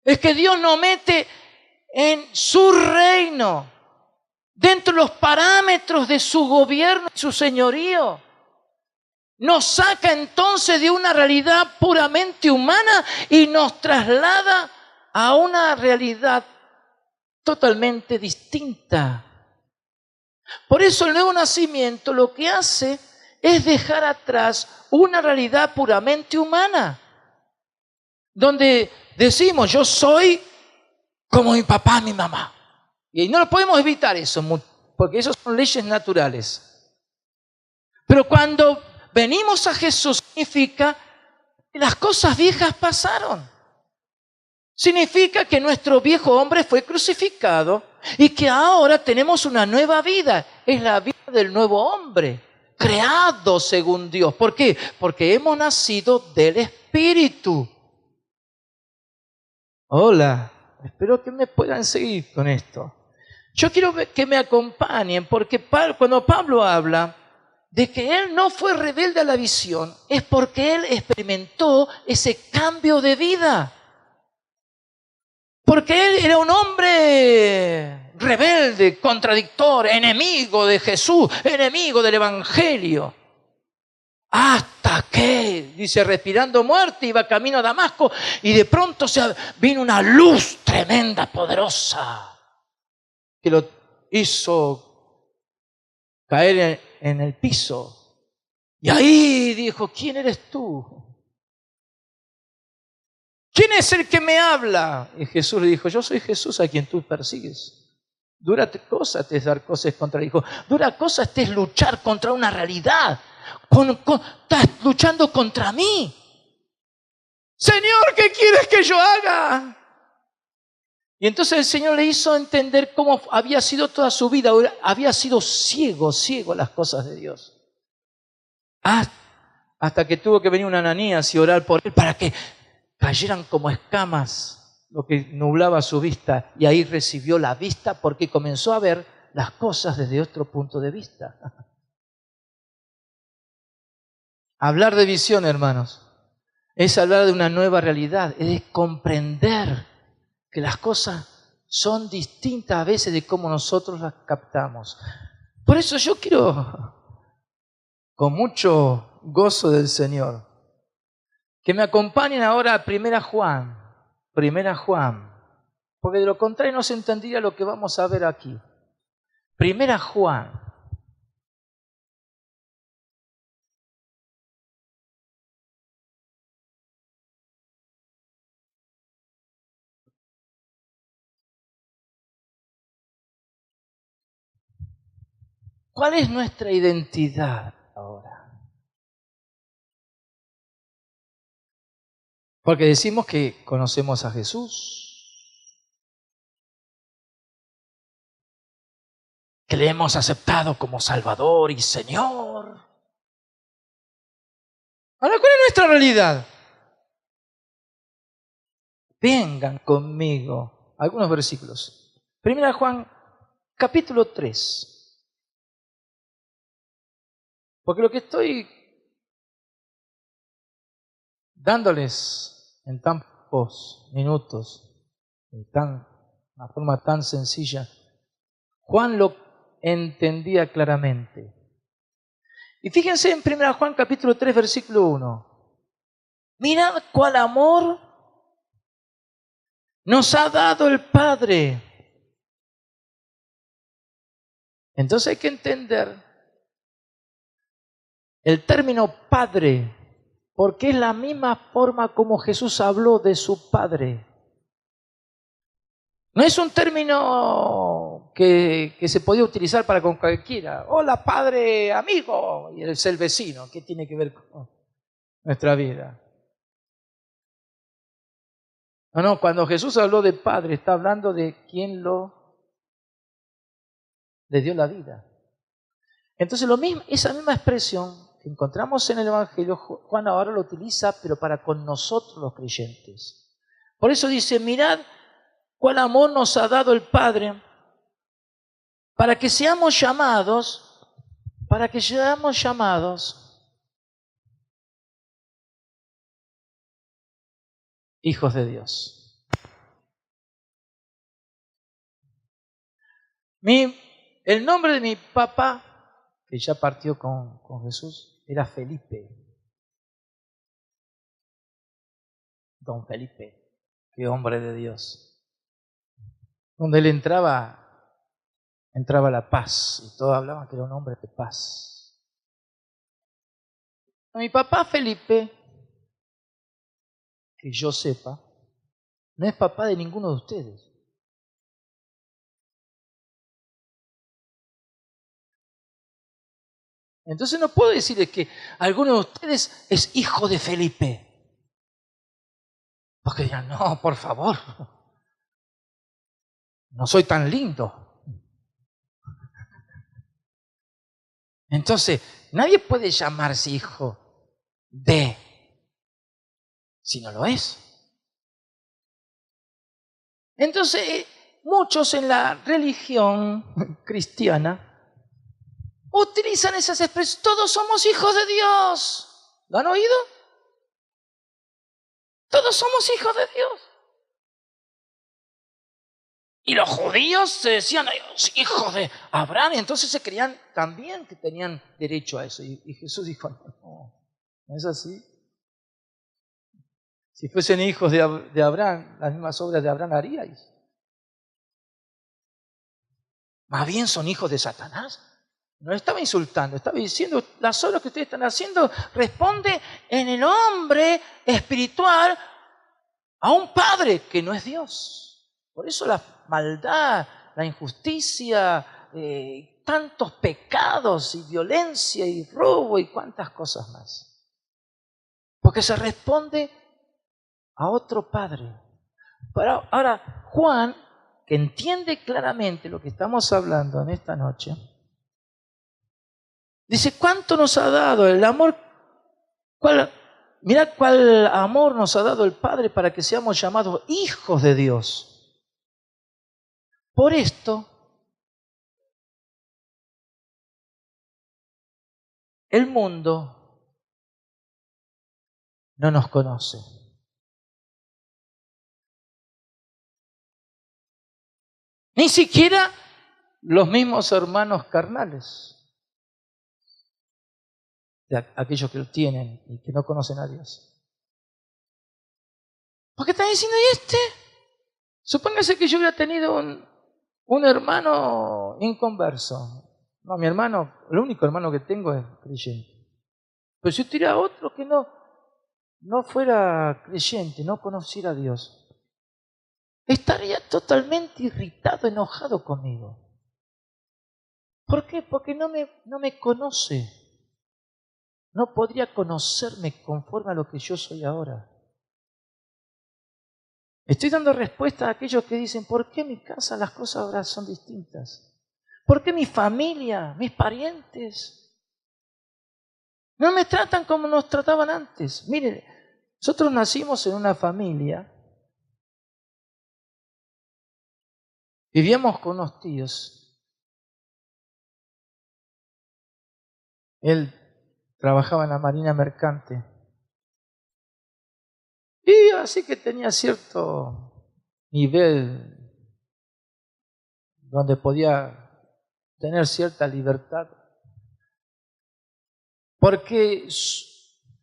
Es que Dios nos mete en su reino, dentro de los parámetros de su gobierno y su señorío. Nos saca entonces de una realidad puramente humana y nos traslada a una realidad totalmente distinta. Por eso el nuevo nacimiento lo que hace es dejar atrás una realidad puramente humana, donde decimos, yo soy como mi papá, mi mamá. Y no lo podemos evitar eso, porque eso son leyes naturales. Pero cuando venimos a Jesús, significa que las cosas viejas pasaron. Significa que nuestro viejo hombre fue crucificado y que ahora tenemos una nueva vida. Es la vida del nuevo hombre, creado según Dios. ¿Por qué? Porque hemos nacido del Espíritu. Hola, espero que me puedan seguir con esto. Yo quiero que me acompañen porque cuando Pablo habla de que él no fue rebelde a la visión, es porque él experimentó ese cambio de vida. Porque él era un hombre rebelde, contradictor, enemigo de Jesús, enemigo del Evangelio. Hasta que, dice, respirando muerte, iba camino a Damasco y de pronto vino una luz tremenda, poderosa, que lo hizo caer en el piso. Y ahí dijo, ¿quién eres tú? ¿Quién es el que me habla? Y Jesús le dijo, yo soy Jesús a quien tú persigues. Dura cosa te es dar cosas contra el Hijo. Dura cosa te es luchar contra una realidad. Estás luchando contra mí. Señor, ¿qué quieres que yo haga? Y entonces el Señor le hizo entender cómo había sido toda su vida. Había sido ciego a las cosas de Dios. Hasta que tuvo que venir un Ananías y orar por él para que cayeran como escamas lo que nublaba su vista. Y ahí recibió la vista porque comenzó a ver las cosas desde otro punto de vista. Hablar de visión, hermanos, es hablar de una nueva realidad, es comprender que las cosas son distintas a veces de cómo nosotros las captamos. Por eso yo quiero, con mucho gozo del Señor, que me acompañen ahora a Primera Juan, porque de lo contrario no se entendería lo que vamos a ver aquí. Primera Juan. ¿Cuál es nuestra identidad ahora? Porque decimos que conocemos a Jesús, que le hemos aceptado como Salvador y Señor. Ahora, ¿cuál es nuestra realidad? Vengan conmigo. Algunos versículos. Primera Juan, capítulo 3. Porque lo que estoy dándoles en tan pocos minutos, una forma tan sencilla, Juan lo entendía claramente. Y fíjense en 1 Juan capítulo 3, versículo 1. Mirad cuál amor nos ha dado el Padre. Entonces hay que entender el término Padre, porque es la misma forma como Jesús habló de su Padre. No es un término que se podía utilizar para con cualquiera. Hola, padre, amigo, y es el vecino. ¿Qué tiene que ver con nuestra vida? No, cuando Jesús habló de Padre, está hablando de quien le dio la vida. Entonces, esa misma expresión que encontramos en el Evangelio, Juan ahora lo utiliza, pero para con nosotros los creyentes. Por eso dice, mirad cuál amor nos ha dado el Padre para que seamos llamados hijos de Dios. El nombre de mi papá, que ya partió con Jesús, era Felipe. Don Felipe, qué hombre de Dios. Donde él entraba la paz, y todos hablaban que era un hombre de paz. Mi papá Felipe, que yo sepa, no es papá de ninguno de ustedes. Entonces no puedo decirles que alguno de ustedes es hijo de Felipe. Porque dirán, no, por favor, no soy tan lindo. Entonces, nadie puede llamarse hijo de si no lo es. Entonces, muchos en la religión cristiana utilizan esas expresiones. Todos somos hijos de Dios. ¿Lo han oído? Todos somos hijos de Dios. Y los judíos se decían los hijos de Abraham, y entonces se creían también que tenían derecho a eso. Y Jesús dijo, no, no es así. Si fuesen hijos de Abraham, las mismas obras de Abraham haríais. Más bien son hijos de Satanás. No estaba insultando, estaba diciendo, las obras que ustedes están haciendo responde en el hombre espiritual a un padre que no es Dios. Por eso la maldad, la injusticia, tantos pecados y violencia y robo y cuantas cosas más. Porque se responde a otro padre. Pero ahora, Juan, que entiende claramente lo que estamos hablando en esta noche, dice, ¿cuánto nos ha dado el amor? Mirad cuál amor nos ha dado el Padre para que seamos llamados hijos de Dios. Por esto, el mundo no nos conoce. Ni siquiera los mismos hermanos carnales, de aquellos que lo tienen y que no conocen a Dios. Porque están diciendo, ¿y este? Supóngase que yo hubiera tenido un hermano inconverso. No, mi hermano, el único hermano que tengo es creyente. Pero si yo tuviera otro que no fuera creyente, no conociera a Dios, estaría totalmente irritado, enojado conmigo. ¿Por qué? Porque no me conoce. No podría conocerme conforme a lo que yo soy ahora. Estoy dando respuesta a aquellos que dicen, ¿por qué en mi casa las cosas ahora son distintas? ¿Por qué mi familia, mis parientes, no me tratan como nos trataban antes? Miren, nosotros nacimos en una familia, vivíamos con unos tíos. Él trabajaba en la marina mercante. Y así que tenía cierto nivel donde podía tener cierta libertad. Porque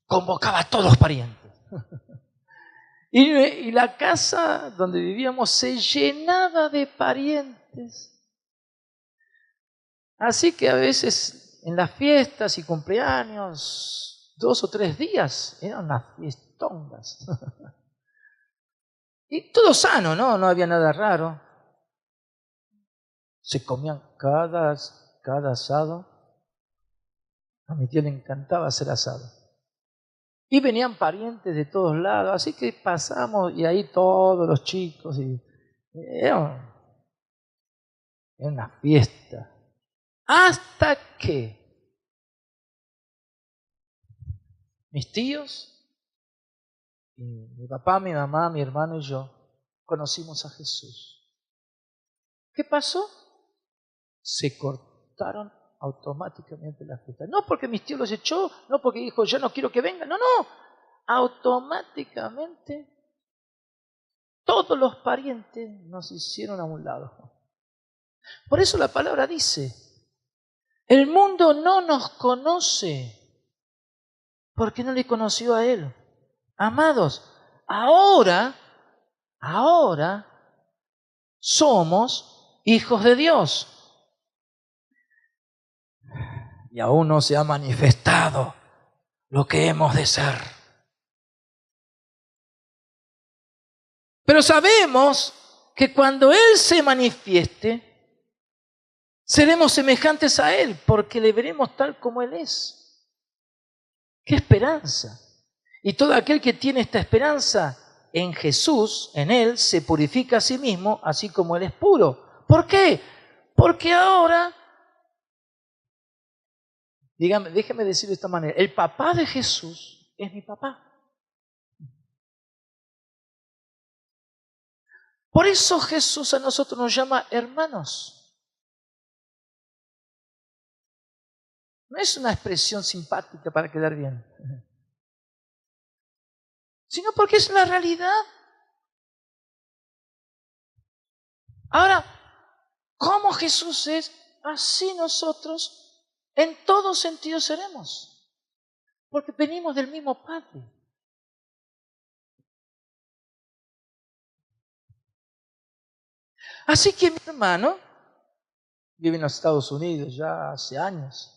convocaba a todos los parientes. Y la casa donde vivíamos se llenaba de parientes. Así que a veces en las fiestas y cumpleaños, 2 o 3 días, eran unas fiestongas. Y todo sano, ¿no? No había nada raro. Se comían cada asado. A mi tío le encantaba hacer asado. Y venían parientes de todos lados, así que pasamos y ahí todos los chicos. Y era una fiesta. Hasta que mis tíos, mi papá, mi mamá, mi hermano y yo conocimos a Jesús. ¿Qué pasó? Se cortaron automáticamente las fiestas. No porque mis tíos los echó, no porque dijo yo no quiero que vengan, no. Automáticamente todos los parientes nos hicieron a un lado. Por eso la palabra dice, el mundo no nos conoce porque no le conoció a Él. Amados, ahora somos hijos de Dios. Y aún no se ha manifestado lo que hemos de ser. Pero sabemos que cuando Él se manifieste, seremos semejantes a Él, porque le veremos tal como Él es. ¡Qué esperanza! Y todo aquel que tiene esta esperanza en Jesús, en Él, se purifica a sí mismo, así como Él es puro. ¿Por qué? Porque ahora, déjeme decirlo de esta manera, el papá de Jesús es mi papá. Por eso Jesús a nosotros nos llama hermanos. No es una expresión simpática para quedar bien, sino porque es la realidad. Ahora, como Jesús es, así nosotros en todo sentido seremos. Porque venimos del mismo Padre. Así que mi hermano vive en los Estados Unidos ya hace años.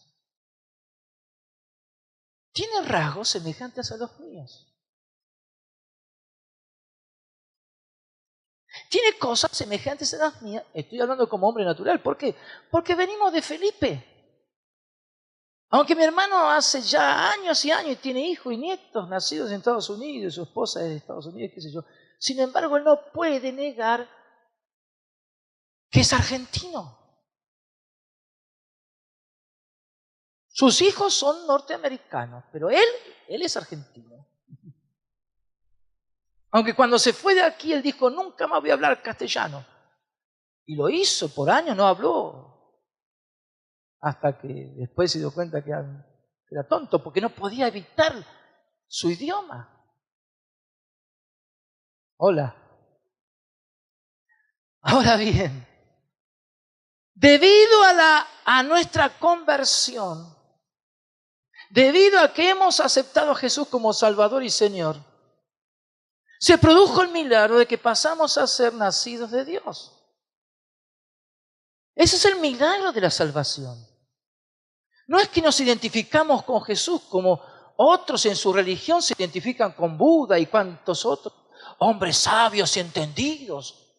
Tiene rasgos semejantes a los míos. Tiene cosas semejantes a las mías. Estoy hablando como hombre natural. ¿Por qué? Porque venimos de Felipe. Aunque mi hermano hace ya años y años y tiene hijos y nietos nacidos en Estados Unidos, su esposa es de Estados Unidos, qué sé yo. Sin embargo, él no puede negar que es argentino. Sus hijos son norteamericanos, pero él es argentino. Aunque cuando se fue de aquí, él dijo, nunca más voy a hablar castellano. Y lo hizo, por años no habló. Hasta que después se dio cuenta que era tonto, porque no podía evitar su idioma. Hola. Ahora bien, debido a nuestra conversión, debido a que hemos aceptado a Jesús como Salvador y Señor, se produjo el milagro de que pasamos a ser nacidos de Dios. Ese es el milagro de la salvación. No es que nos identificamos con Jesús como otros en su religión se identifican con Buda y cuantos otros hombres sabios y entendidos.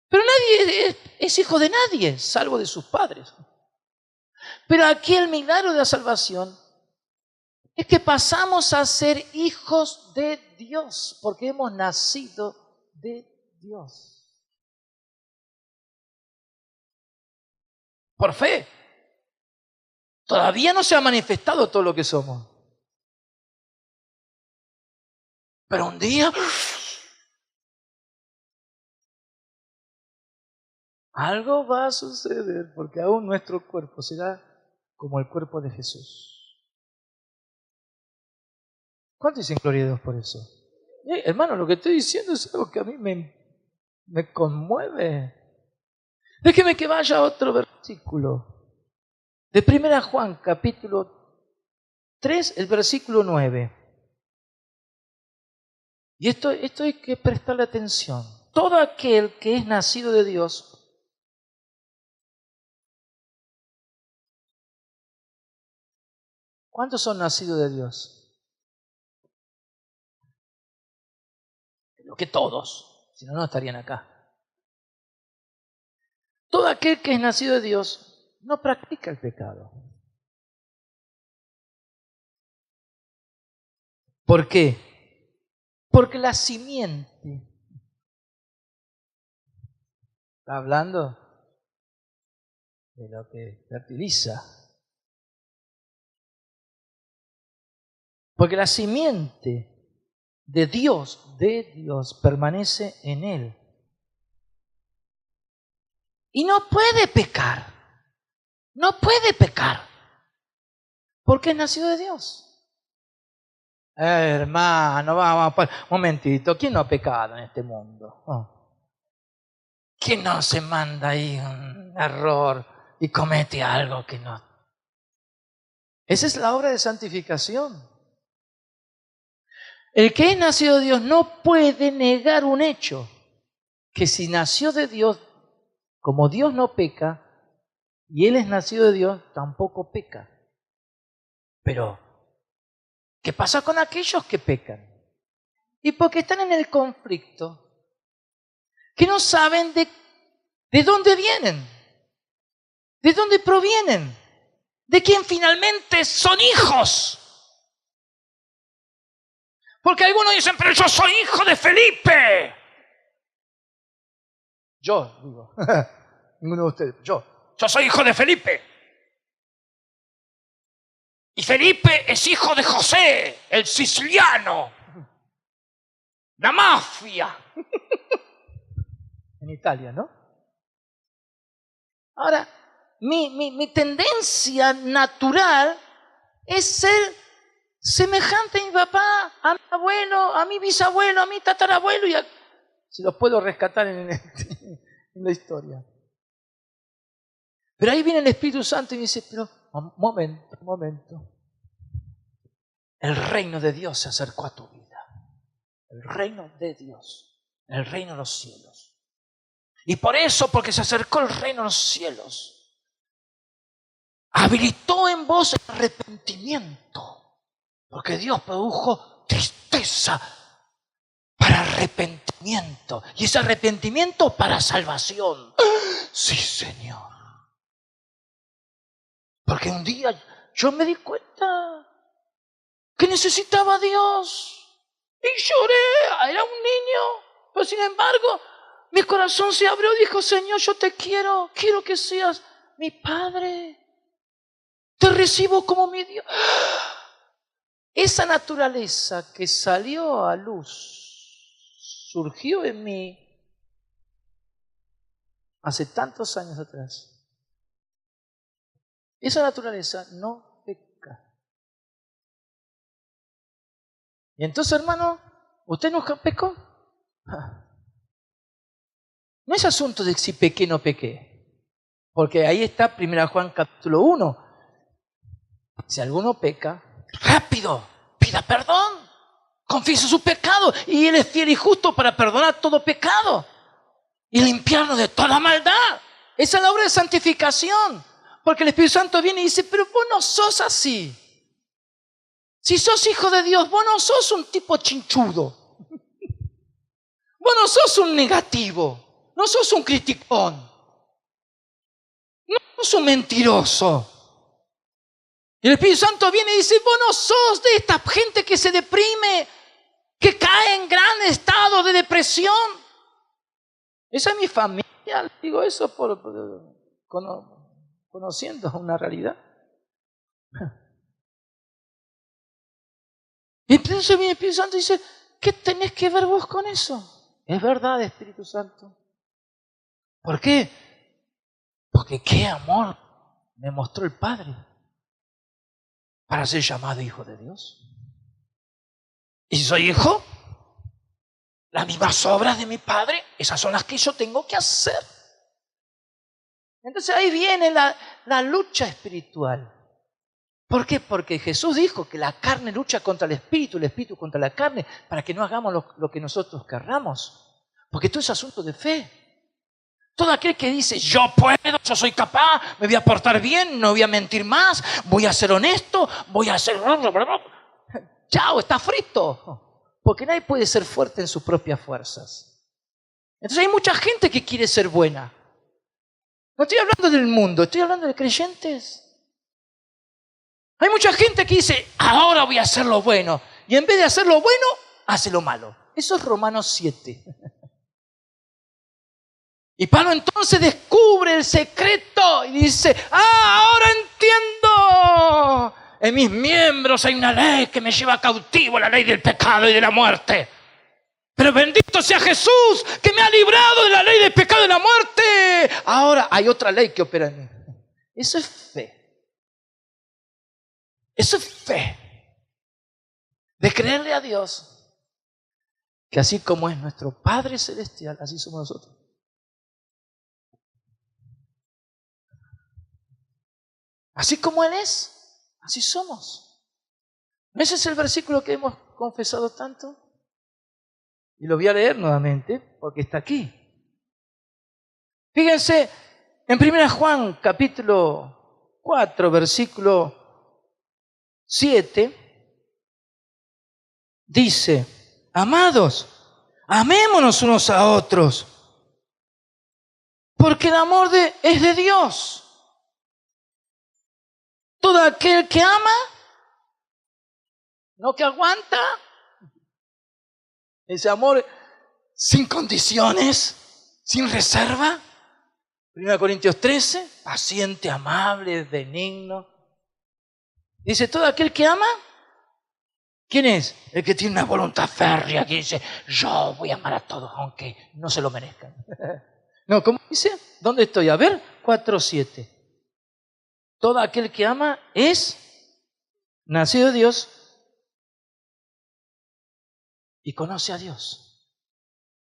Pero nadie es hijo de nadie, salvo de sus padres. Pero aquí el milagro de la salvación es que pasamos a ser hijos de Dios, porque hemos nacido de Dios. Por fe. Todavía no se ha manifestado todo lo que somos. Pero un día algo va a suceder, porque aún nuestro cuerpo será como el cuerpo de Jesús. ¿Cuántos dicen gloria a Dios por eso? Hermano, lo que estoy diciendo es algo que a mí me conmueve. Déjeme que vaya a otro versículo. De 1 Juan, capítulo 3, el versículo 9. Y esto hay que prestarle atención. Todo aquel que es nacido de Dios ¿cuántos son nacidos de Dios? Creo que todos, si no, no estarían acá. Todo aquel que es nacido de Dios no practica el pecado. ¿Por qué? Porque la simiente, está hablando de lo que fertiliza. Porque la simiente de Dios permanece en él. Y no puede pecar. No puede pecar. Porque es nacido de Dios. Hermano, vamos, un momentito. ¿Quién no ha pecado en este mundo? ¿Quién no se manda ahí un error y comete algo que no? Esa es la obra de santificación. El que es nacido de Dios no puede negar un hecho. Que si nació de Dios, como Dios no peca, y Él es nacido de Dios, tampoco peca. Pero, ¿qué pasa con aquellos que pecan? Y porque están en el conflicto, que no saben de dónde vienen, de dónde provienen, de quién finalmente son hijos. Porque algunos dicen, pero yo soy hijo de Felipe. Yo, digo, ninguno de ustedes, yo soy hijo de Felipe. Y Felipe es hijo de José, el siciliano. La mafia. En Italia, ¿no? Ahora, mi tendencia natural es ser semejante a mi papá, a mi abuelo, a mi bisabuelo, a mi tatarabuelo, y si los puedo rescatar en en la historia. Pero ahí viene el Espíritu Santo y me dice, pero un momento. El reino de Dios se acercó a tu vida. El reino de Dios. El reino de los cielos. Y por eso, porque se acercó el reino de los cielos, habilitó en vos el arrepentimiento. Porque Dios produjo tristeza para arrepentimiento. Y ese arrepentimiento para salvación. Sí, Señor. Porque un día yo me di cuenta que necesitaba a Dios. Y lloré, era un niño. Pero sin embargo, mi corazón se abrió y dijo, Señor, yo te quiero que seas mi Padre. Te recibo como mi Dios. Esa naturaleza que salió a luz, surgió en mí hace tantos años atrás. Esa naturaleza no peca. Y entonces, hermano, ¿usted nunca pecó? No es asunto de si pequé o no pequé. Porque ahí está 1 Juan capítulo 1. Si alguno peca, rápido, pida perdón. Confiese su pecado. Y Él es fiel y justo para perdonar todo pecado. Y limpiarnos de toda maldad. Esa es la obra de santificación. Porque el Espíritu Santo viene y dice, pero vos no sos así. Si sos hijo de Dios, vos no sos un tipo chinchudo. Vos no sos un negativo. No sos un criticón. No sos un mentiroso. Y el Espíritu Santo viene y dice, vos no sos de esta gente que se deprime, que cae en gran estado de depresión. Esa es mi familia. Digo eso conociendo una realidad. Y entonces viene el Espíritu Santo y dice, ¿qué tenés que ver vos con eso? Es verdad, Espíritu Santo. ¿Por qué? Porque qué amor me mostró el Padre para ser llamado hijo de Dios. Y si soy hijo, las mismas obras de mi Padre, esas son las que yo tengo que hacer. Entonces ahí viene la lucha espiritual. ¿Por qué? Porque Jesús dijo que la carne lucha contra el espíritu contra la carne, para que no hagamos lo que nosotros querramos. Porque todo es asunto de fe. Todo aquel que dice, yo puedo, yo soy capaz, me voy a portar bien, no voy a mentir más, voy a ser honesto, voy a ser... Chao, está frito. Porque nadie puede ser fuerte en sus propias fuerzas. Entonces hay mucha gente que quiere ser buena. No estoy hablando del mundo, estoy hablando de creyentes. Hay mucha gente que dice, ahora voy a hacer lo bueno. Y en vez de hacer lo bueno, hace lo malo. Eso es Romanos 7. Y Pablo entonces descubre el secreto y dice, ahora entiendo. En mis miembros hay una ley que me lleva cautivo, la ley del pecado y de la muerte. Pero bendito sea Jesús, que me ha librado de la ley del pecado y de la muerte. Ahora hay otra ley que opera en mí. Eso es fe. Eso es fe. De creerle a Dios, que así como es nuestro Padre Celestial, así somos nosotros. Así como Él es, así somos. ¿No ese es el versículo que hemos confesado tanto? Y lo voy a leer nuevamente porque está aquí. Fíjense, en 1 Juan capítulo 4, versículo 7, dice, amados, amémonos unos a otros, porque el amor es de Dios. Todo aquel que ama, no que aguanta, ese amor sin condiciones, sin reserva. 1 Corintios 13, paciente, amable, benigno. Dice, todo aquel que ama, ¿quién es? El que tiene una voluntad férrea, que dice, yo voy a amar a todos, aunque no se lo merezcan. No, ¿cómo dice? ¿Dónde estoy? A ver, 4:7. Todo aquel que ama es nacido de Dios y conoce a Dios.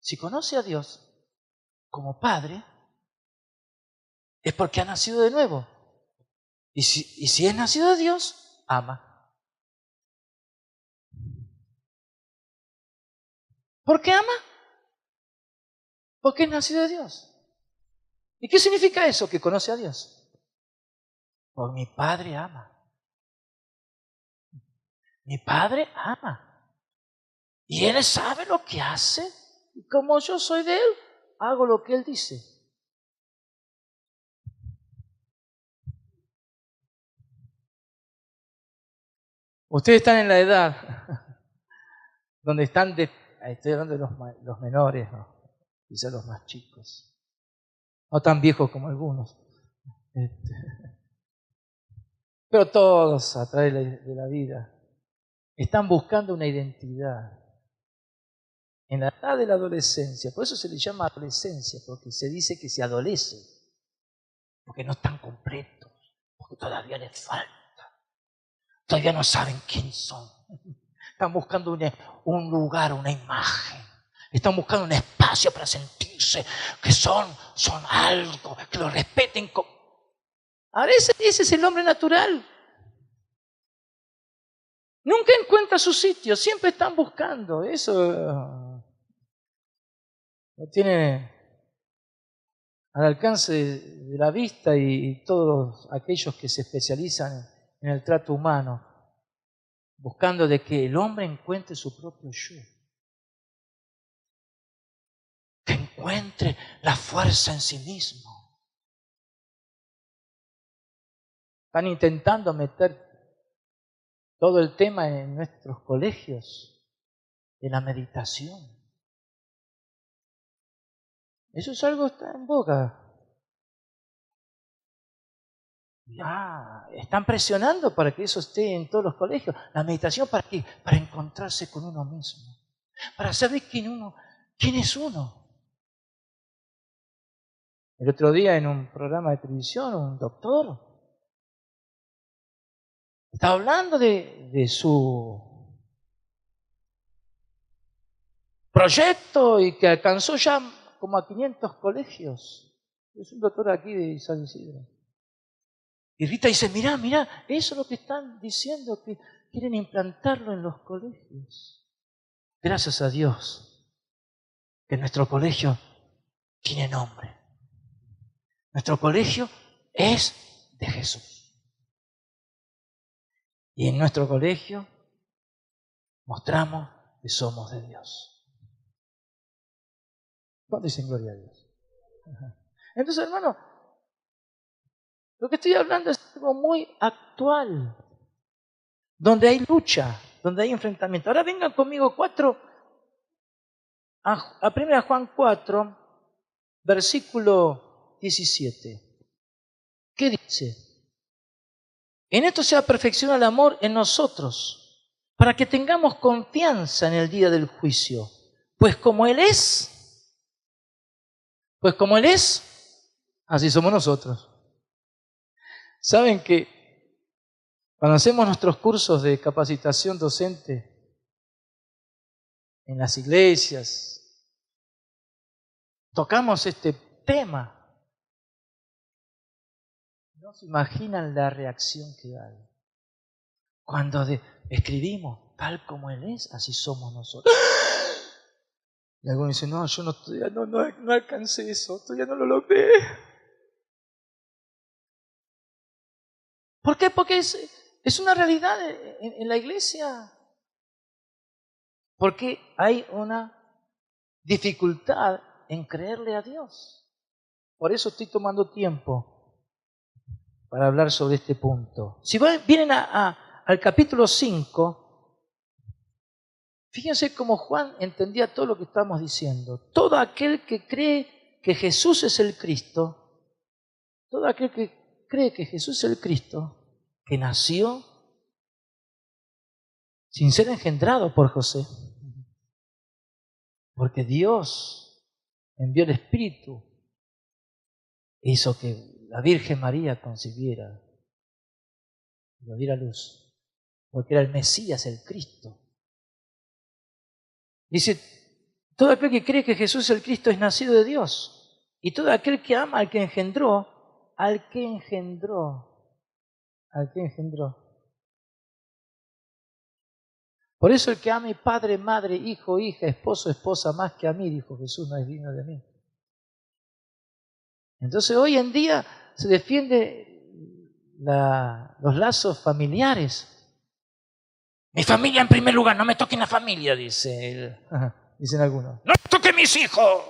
Si conoce a Dios como Padre, es porque ha nacido de nuevo. Y si es nacido de Dios, ama. ¿Por qué ama? Porque es nacido de Dios. ¿Y qué significa eso? Que conoce a Dios. Porque mi Padre ama. Mi Padre ama. Y Él sabe lo que hace. Y como yo soy de Él, hago lo que Él dice. Ustedes están en la edad donde están, estoy hablando de los menores, ¿no? Quizás los más chicos. No tan viejos como algunos. Pero todos a través de la vida están buscando una identidad. En la edad de la adolescencia, por eso se le llama adolescencia, porque se dice que se adolece, porque no están completos, porque todavía les falta, todavía no saben quién son. Están buscando un lugar, una imagen, están buscando un espacio para sentirse que son algo, que lo respeten. Ahora ese es el hombre natural. Nunca encuentra su sitio, siempre están buscando. Eso lo tiene al alcance de la vista y todos aquellos que se especializan en el trato humano, buscando de que el hombre encuentre su propio yo, que encuentre la fuerza en sí mismo. Están intentando meter todo el tema en nuestros colegios de la meditación. Eso es algo que está en boga. Ya, están presionando para que eso esté en todos los colegios. La meditación, ¿para qué? Para encontrarse con uno mismo. Para saber quién es uno. El otro día en un programa de televisión, un doctor estaba hablando de su proyecto y que alcanzó ya como a 500 colegios. Es un doctor aquí de San Isidro. Y Rita dice, mirá, eso es lo que están diciendo, que quieren implantarlo en los colegios. Gracias a Dios que nuestro colegio tiene nombre. Nuestro colegio es de Jesús. Y en nuestro colegio mostramos que somos de Dios. ¿Cuándo dicen gloria a Dios? Entonces, hermano, lo que estoy hablando es algo muy actual, donde hay lucha, donde hay enfrentamiento. Ahora vengan conmigo a 1 Juan 4, versículo 17. ¿Qué dice? En esto se perfecciona el amor en nosotros, para que tengamos confianza en el día del juicio. Pues como Él es, así somos nosotros. ¿Saben que cuando hacemos nuestros cursos de capacitación docente en las iglesias, tocamos este tema? No se imaginan la reacción que hay. Cuando escribimos, tal como Él es, así somos nosotros. Y algunos dicen, no, yo todavía no alcancé eso, todavía no lo logré. ¿Por qué? Porque es una realidad en la iglesia. Porque hay una dificultad en creerle a Dios. Por eso estoy tomando tiempo para hablar sobre este punto. Si vienen al capítulo 5, fíjense cómo Juan entendía todo lo que estamos diciendo. Todo aquel que cree que Jesús es el Cristo, todo aquel que cree que Jesús es el Cristo, que nació sin ser engendrado por José, porque Dios envió el Espíritu e hizo que la Virgen María concibiera y lo diera a luz, porque era el Mesías, el Cristo. Dice, todo aquel que cree que Jesús es el Cristo es nacido de Dios, y todo aquel que ama al que engendró al que engendró. Al que engendró. Por eso el que ame padre, madre, hijo, hija, esposo, esposa más que a mí, dijo Jesús, no es digno de mí. Entonces hoy en día se defiende los lazos familiares. Mi familia en primer lugar, no me toquen la familia, dicen algunos. No toquen mis hijos.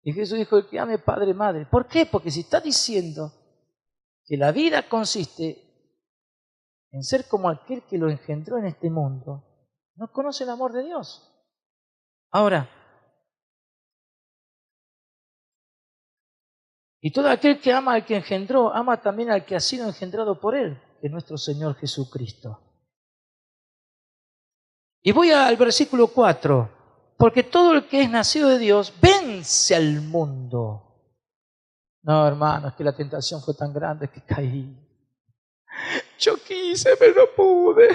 Y Jesús dijo, el que ame padre, madre. ¿Por qué? Porque si está diciendo que la vida consiste en ser como aquel que lo engendró en este mundo, no conoce el amor de Dios. Ahora, y todo aquel que ama al que engendró, ama también al que ha sido engendrado por él, que es nuestro Señor Jesucristo. Y voy al versículo 4, porque todo el que es nacido de Dios vence al mundo. No, hermano, es que la tentación fue tan grande que caí. Yo quise, pero no pude.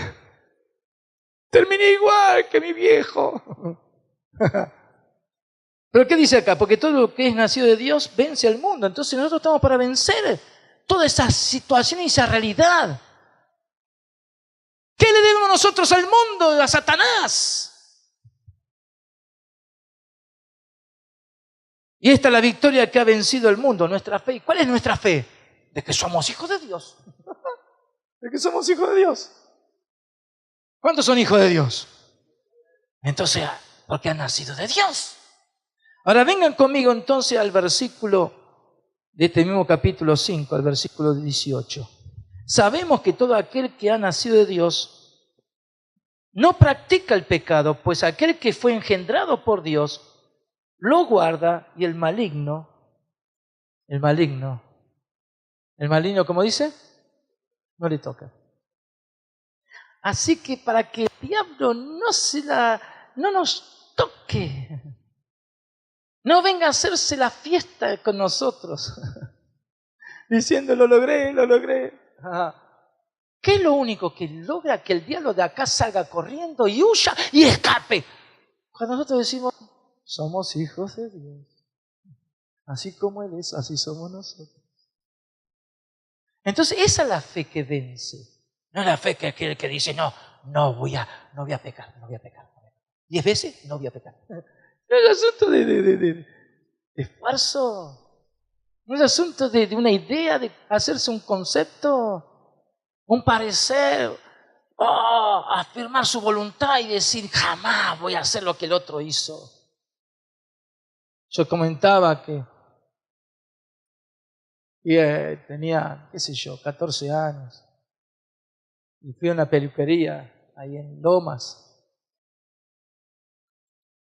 Terminé igual que mi viejo. ¿Pero qué dice acá? Porque todo lo que es nacido de Dios vence al mundo. Entonces nosotros estamos para vencer toda esa situación y esa realidad. ¿Qué le debemos nosotros al mundo, a Satanás? Y esta es la victoria que ha vencido el mundo, nuestra fe. ¿Y cuál es nuestra fe? De que somos hijos de Dios. De que somos hijos de Dios. ¿Cuántos son hijos de Dios? Entonces, porque han nacido de Dios. Ahora vengan conmigo entonces al versículo de este mismo capítulo 5, al versículo 18. Sabemos que todo aquel que ha nacido de Dios no practica el pecado, pues aquel que fue engendrado por Dios lo guarda y el maligno, ¿cómo dice? No le toca. Así que para que el diablo no nos toque, no venga a hacerse la fiesta con nosotros, diciendo lo logré. ¿Qué es lo único que logra que el diablo de acá salga corriendo y huya y escape? Cuando nosotros decimos, somos hijos de Dios. Así como Él es, así somos nosotros. Entonces esa es la fe que vence. No es la fe que aquel que dice, no voy a pecar. 10 veces no voy a pecar. No es asunto de esfuerzo. No es asunto de una idea, de hacerse un concepto, un parecer, afirmar su voluntad y decir, jamás voy a hacer lo que el otro hizo. Yo comentaba que tenía, 14 años. Y fui a una peluquería ahí en Lomas.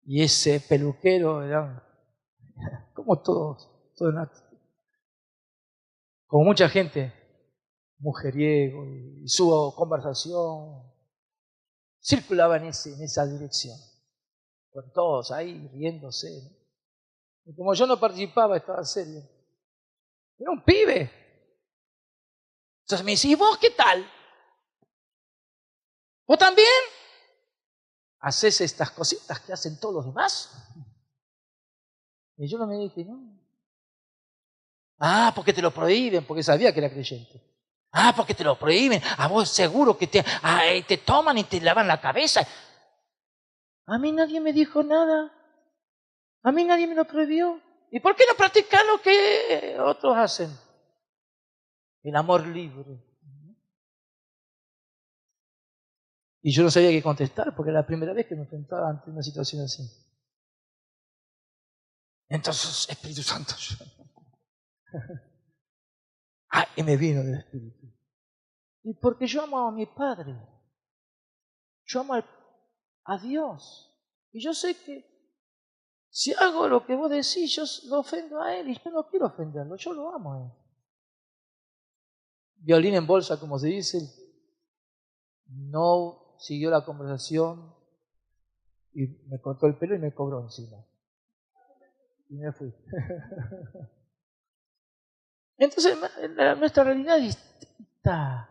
Y ese peluquero era como todos, como mucha gente, mujeriego, y su conversación circulaba en esa dirección, con todos ahí riéndose, ¿no? Y como yo no participaba, estaba serio. Era un pibe. Entonces me dice, ¿y vos qué tal? ¿Vos también haces estas cositas que hacen todos los demás? Y yo no me dije, no. Porque te lo prohíben, porque sabía que era creyente. Porque te lo prohíben. A vos seguro que te toman y te lavan la cabeza. A mí nadie me dijo nada. A mí nadie me lo prohibió. ¿Y por qué no practicar lo que otros hacen? El amor libre. Y yo no sabía qué contestar porque era la primera vez que me enfrentaba ante una situación así. Entonces, Espíritu Santo. Y me vino del Espíritu. Y porque yo amo a mi Padre. Yo amo a Dios. Y yo sé que si hago lo que vos decís, yo lo ofendo a Él. Y yo no quiero ofenderlo, yo lo amo a Él. Violín en bolsa, como se dice. No siguió la conversación. Y me cortó el pelo y me cobró encima. Y me fui. Entonces, nuestra realidad es distinta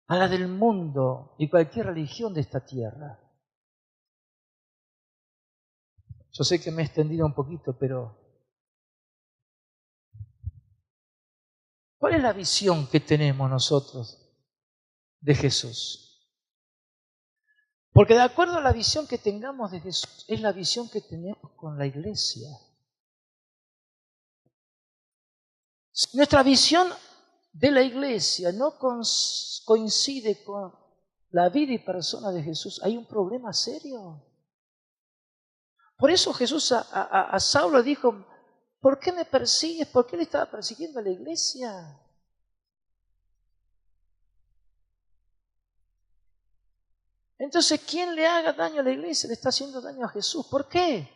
a la del mundo y cualquier religión de esta tierra. Yo sé que me he extendido un poquito, pero ¿Cuál es la visión que tenemos nosotros de Jesús? Porque de acuerdo a la visión que tengamos de Jesús, es la visión que tenemos con la iglesia. Si nuestra visión de la iglesia no coincide con la vida y persona de Jesús, hay un problema serio. Por eso Jesús a Saulo dijo, ¿por qué me persigues? ¿Por qué le estaba persiguiendo a la iglesia? Entonces, quien le haga daño a la iglesia le está haciendo daño a Jesús. ¿Por qué?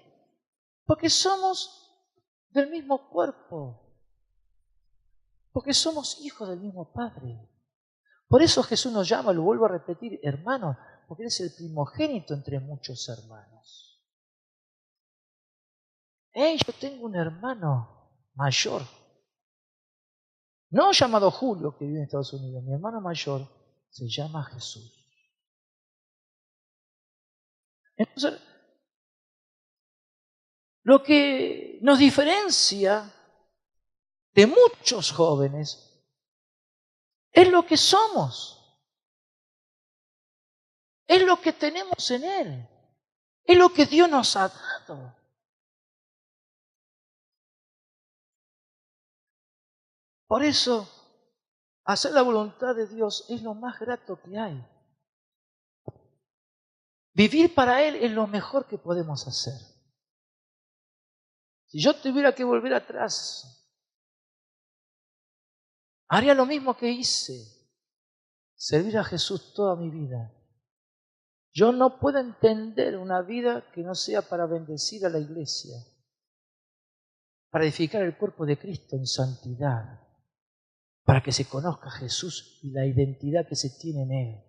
Porque somos del mismo cuerpo. Porque somos hijos del mismo Padre. Por eso Jesús nos llama, lo vuelvo a repetir, hermanos, porque Él es el primogénito entre muchos hermanos. Yo tengo un hermano mayor, no llamado Julio, que vive en Estados Unidos. Mi hermano mayor se llama Jesús. Entonces, lo que nos diferencia de muchos jóvenes es lo que somos, es lo que tenemos en Él, es lo que Dios nos ha dado. Por eso, hacer la voluntad de Dios es lo más grato que hay. Vivir para Él es lo mejor que podemos hacer. Si yo tuviera que volver atrás, haría lo mismo que hice, servir a Jesús toda mi vida. Yo no puedo entender una vida que no sea para bendecir a la iglesia, para edificar el cuerpo de Cristo en santidad, para que se conozca Jesús y la identidad que se tiene en Él.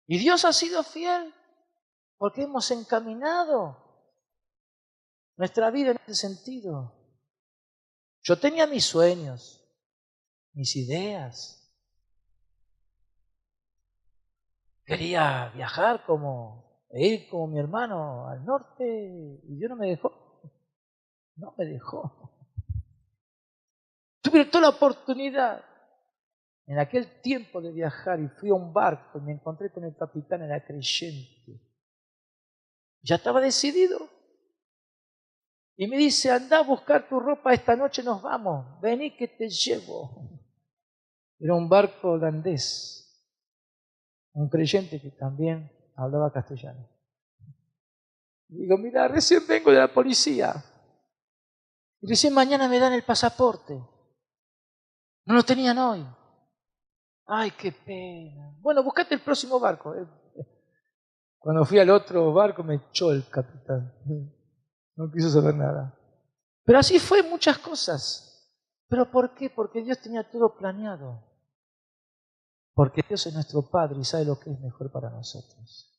Y Dios ha sido fiel porque hemos encaminado nuestra vida en ese sentido. Yo tenía mis sueños, mis ideas. Quería viajar ir como mi hermano al norte y Dios no me dejó. No me dejó. Tuve toda la oportunidad en aquel tiempo de viajar y fui a un barco y me encontré con el capitán, era creyente. Ya estaba decidido. Y me dice, anda a buscar tu ropa, esta noche nos vamos, vení que te llevo. Era un barco holandés, un creyente que también hablaba castellano. Y digo, mira, recién vengo de la policía. Y recién mañana me dan el pasaporte. No lo tenían hoy. Ay, qué pena. Bueno, buscate el próximo barco. Cuando fui al otro barco me echó el capitán. No quiso saber nada. Pero así fue muchas cosas. ¿Pero por qué? Porque Dios tenía todo planeado. Porque Dios es nuestro Padre y sabe lo que es mejor para nosotros.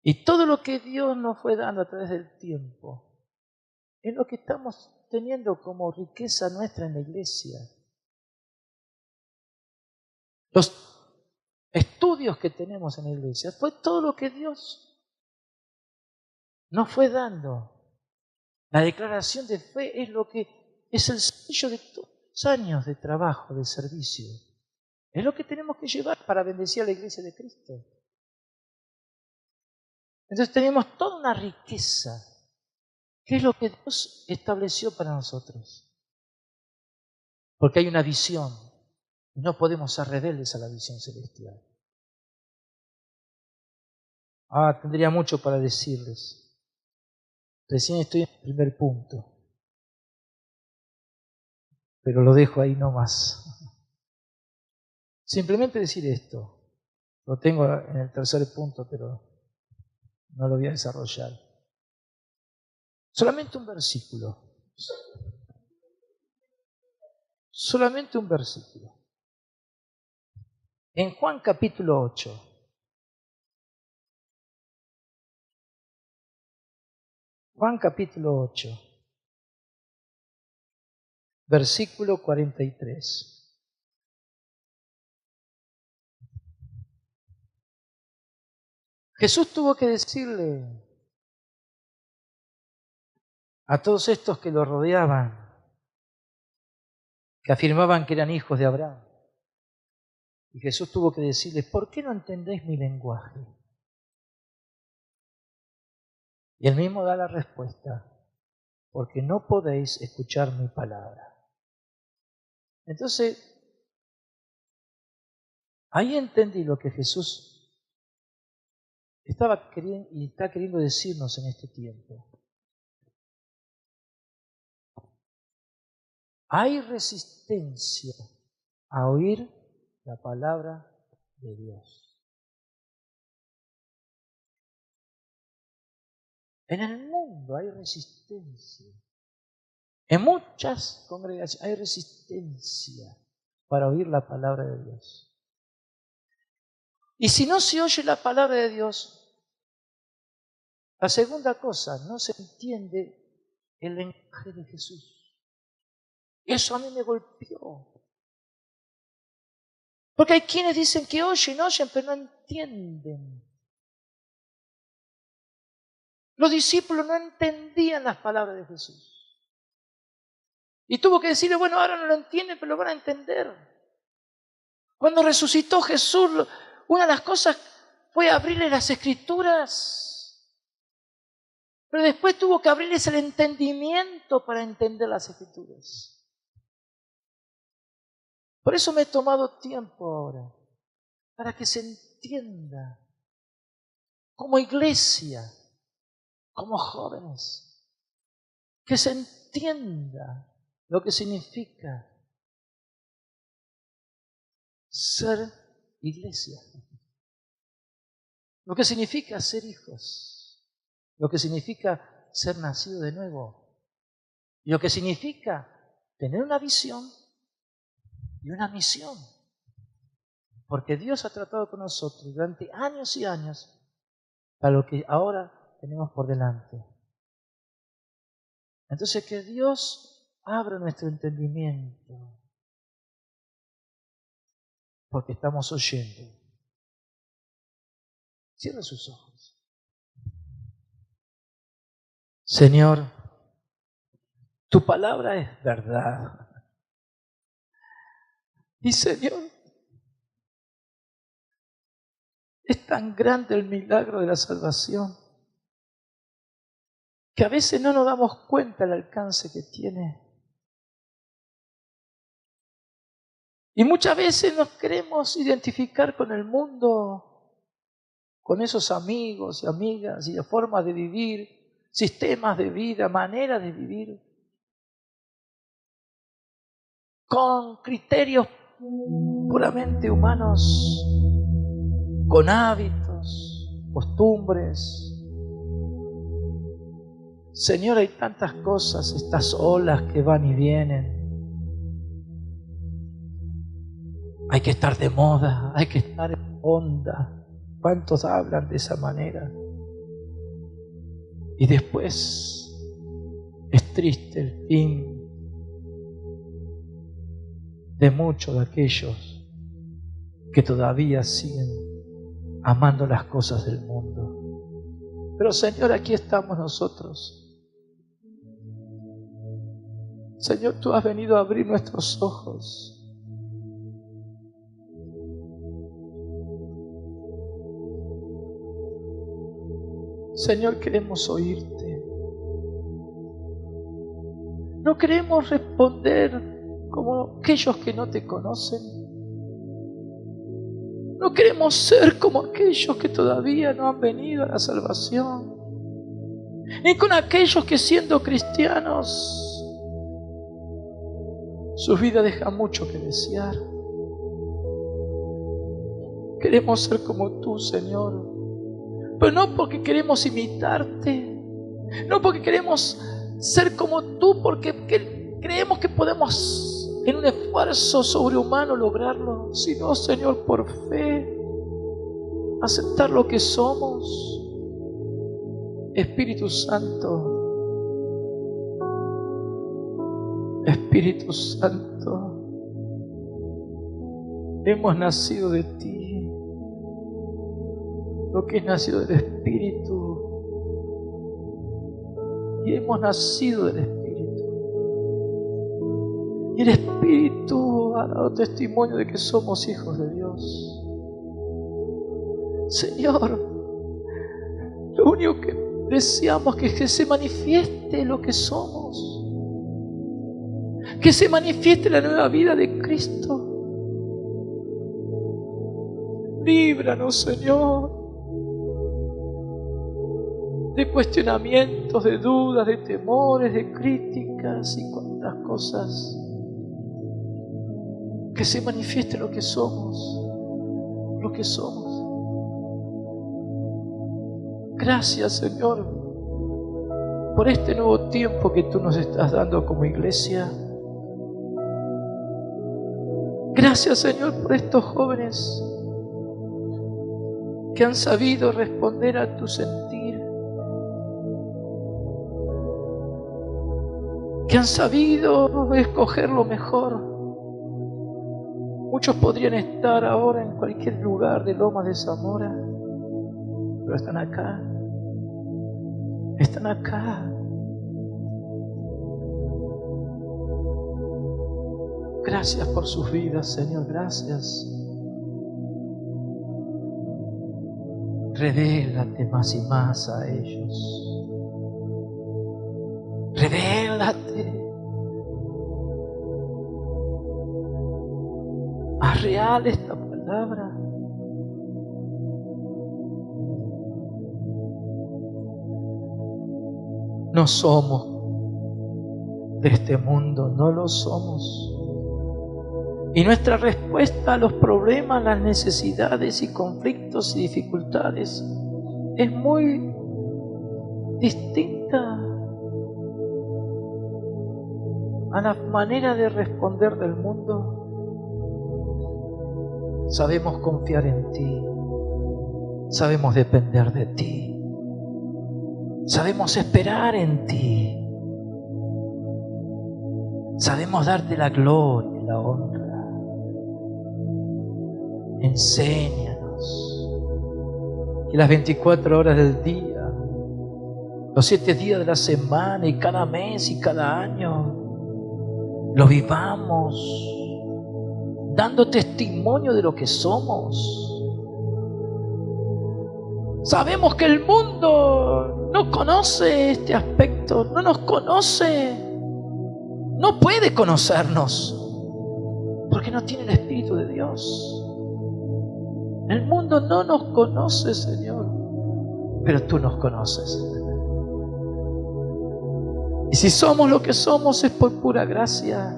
Y todo lo que Dios nos fue dando a través del tiempo es lo que estamos teniendo como riqueza nuestra en la iglesia. Los estudios que tenemos en la iglesia fue todo lo que Dios nos fue dando. La declaración de fe es lo que es el sello de todos los años de trabajo, de servicio. Es lo que tenemos que llevar para bendecir a la iglesia de Cristo. Entonces tenemos toda una riqueza, que es lo que Dios estableció para nosotros. Porque hay una visión, y no podemos ser rebeldes a la visión celestial. Tendría mucho para decirles. Recién estoy en el primer punto, pero lo dejo ahí nomás. Simplemente decir esto. Lo tengo en el tercer punto, pero no lo voy a desarrollar. Solamente un versículo. Solamente un versículo. En Juan capítulo 8. Juan capítulo 8. Versículo 43. Jesús tuvo que decirle a todos estos que lo rodeaban, que afirmaban que eran hijos de Abraham. Y Jesús tuvo que decirles, ¿por qué no entendéis mi lenguaje? Y él mismo da la respuesta, porque no podéis escuchar mi palabra. Entonces, ahí entendí lo que Jesús estaba queriendo y está queriendo decirnos en este tiempo. Hay resistencia a oír la palabra de Dios. En el mundo hay resistencia. En muchas congregaciones hay resistencia para oír la palabra de Dios. Y si no se oye la palabra de Dios, la segunda cosa, no se entiende el lenguaje de Jesús. Eso a mí me golpeó. Porque hay quienes dicen que oyen, pero no entienden. Los discípulos no entendían las palabras de Jesús. Y tuvo que decirle, bueno, ahora no lo entienden, pero lo van a entender. Cuando resucitó Jesús, una de las cosas fue abrirle las Escrituras. Pero después tuvo que abrirles el entendimiento para entender las Escrituras. Por eso me he tomado tiempo ahora, para que se entienda como iglesia, como jóvenes, que se entienda lo que significa ser iglesia, lo que significa ser hijos, lo que significa ser nacido de nuevo, y lo que significa tener una visión y una misión. Porque Dios ha tratado con nosotros durante años y años para lo que ahora tenemos por delante. Entonces que Dios abra nuestro entendimiento, porque estamos oyendo. Cierra sus ojos. Señor, tu palabra es verdad. Y Señor, es tan grande el milagro de la salvación que a veces no nos damos cuenta del alcance que tiene. Y muchas veces nos queremos identificar con el mundo, con esos amigos y amigas y formas de vivir, sistemas de vida, maneras de vivir, con criterios puramente humanos, con hábitos, costumbres. Señor, hay tantas cosas, estas olas que van y vienen. Hay que estar de moda, hay que estar en onda. ¿Cuántos hablan de esa manera? Y después es triste el fin de muchos de aquellos que todavía siguen amando las cosas del mundo. Pero Señor, aquí estamos nosotros. Señor, tú has venido a abrir nuestros ojos. Señor, queremos oírte. No queremos responder como aquellos que no te conocen. No queremos ser como aquellos que todavía no han venido a la salvación. Ni con aquellos que siendo cristianos, su vida deja mucho que desear. Queremos ser como tú, Señor. Pero no porque queremos imitarte, no porque queremos ser como tú, porque creemos que podemos en un esfuerzo sobrehumano lograrlo, sino, Señor, por fe, aceptar lo que somos. Espíritu Santo, Espíritu Santo, hemos nacido de ti. Lo que es nacido del Espíritu. y hemos nacido del Espíritu. Y el Espíritu ha dado testimonio de que somos hijos de Dios. Señor, lo único que deseamos es que se manifieste lo que somos, que se manifieste la nueva vida de Cristo. Líbranos, Señor, de cuestionamientos, de dudas, de temores, de críticas y cuantas cosas. Que se manifieste lo que somos, lo que somos. Gracias, Señor, por este nuevo tiempo que tú nos estás dando como iglesia. Gracias, Señor, por estos jóvenes que han sabido responder a tu sentir, que han sabido escoger lo mejor. Muchos podrían estar ahora en cualquier lugar de Lomas de Zamora, pero están acá. Están acá. Gracias por sus vidas, Señor. Gracias. Revélate más y más a ellos. Revélate. Haz real esta palabra. No somos de este mundo, no lo somos. Y nuestra respuesta a los problemas, las necesidades y conflictos y dificultades es muy distinta a la manera de responder del mundo. Sabemos confiar en ti, sabemos depender de ti. Sabemos esperar en ti. Sabemos darte la gloria y la honra. Enséñanos que las 24 horas del día, los 7 días de la semana y cada mes y cada año, lo vivamos dando testimonio de lo que somos. Sabemos que el mundo no conoce este aspecto, no nos conoce, no puede conocernos, porque no tiene el Espíritu de Dios. El mundo no nos conoce, Señor, pero tú nos conoces. Y si somos lo que somos es por pura gracia.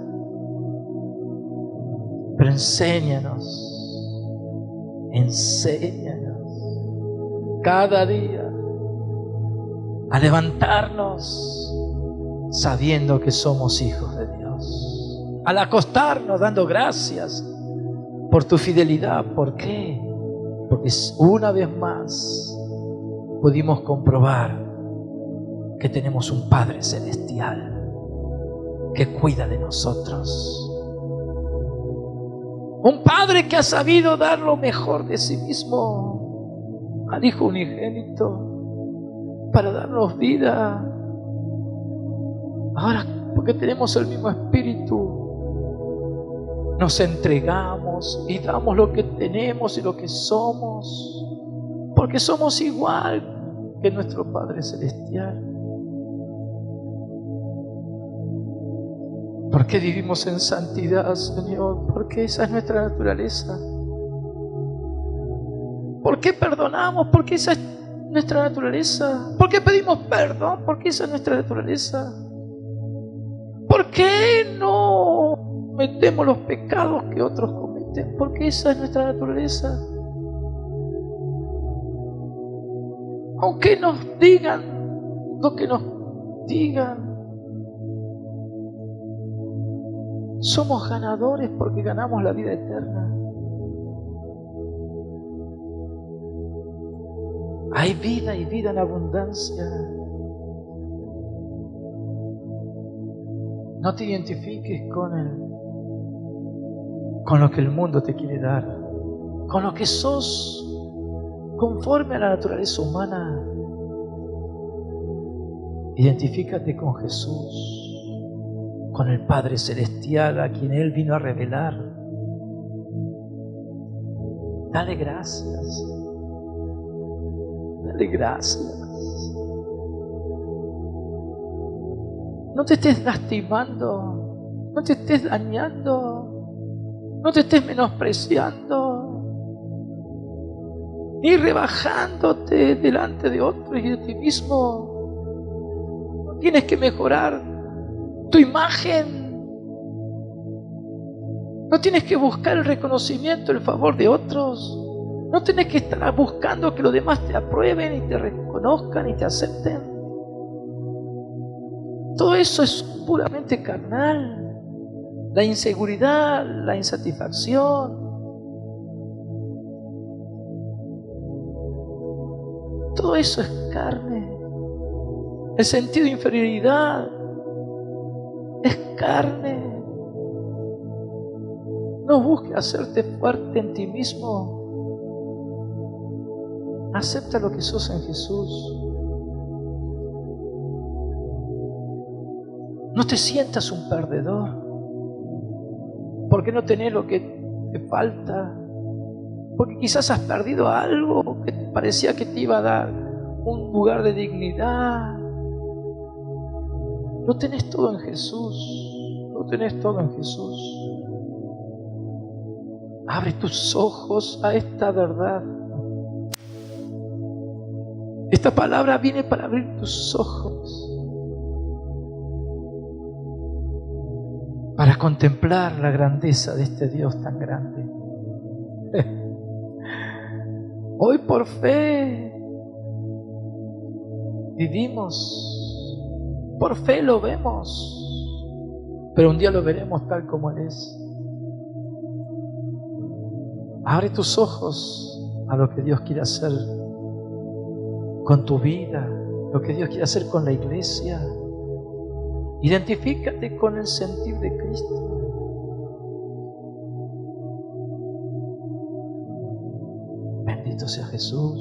Pero enséñanos cada día a levantarnos sabiendo que somos hijos de Dios, al acostarnos dando gracias por tu fidelidad. ¿Por qué? Porque una vez más pudimos comprobar que tenemos un Padre Celestial que cuida de nosotros, un Padre que ha sabido dar lo mejor de sí mismo al Hijo unigénito para darnos vida. Ahora, porque tenemos el mismo Espíritu, nos entregamos y damos lo que tenemos y lo que somos, porque somos igual que nuestro Padre Celestial. ¿Por qué vivimos en santidad, Señor? Porque esa es nuestra naturaleza. ¿Por qué perdonamos? Porque esa es nuestra naturaleza. ¿Por qué pedimos perdón? Porque esa es nuestra naturaleza. ¿Por qué no cometemos los pecados que otros cometen? Porque esa es nuestra naturaleza. Aunque nos digan lo que nos digan, somos ganadores porque ganamos la vida eterna. Hay vida y vida en abundancia. No te identifiques con lo que el mundo te quiere dar, con lo que sos conforme a la naturaleza humana. Identifícate con Jesús, con el Padre Celestial a quien Él vino a revelar. Dale gracias. Dale gracias. No te estés lastimando, no te estés dañando, no te estés menospreciando, ni rebajándote delante de otros y de ti mismo. No tienes que mejorar tu imagen. No tienes que buscar el reconocimiento, el favor de otros. No tienes que estar buscando que los demás te aprueben y te reconozcan y te acepten. Todo eso es puramente carnal. La inseguridad, la insatisfacción. Todo eso es carne. El sentido de inferioridad es carne. No busques hacerte fuerte en ti mismo. Acepta lo que sos en Jesús. No te sientas un perdedor porque no tenés lo que te falta, porque quizás has perdido algo que parecía que te iba a dar un lugar de dignidad. Lo tenés todo en Jesús. Lo tenés todo en Jesús. Abre tus ojos a esta verdad. Esta palabra viene para abrir tus ojos, para contemplar la grandeza de este Dios tan grande. Hoy por fe vivimos, por fe lo vemos, pero un día lo veremos tal como Él es. Abre tus ojos a lo que Dios quiere hacer con tu vida, lo que Dios quiere hacer con la iglesia. Identifícate con el sentir de Cristo. Bendito sea Jesús.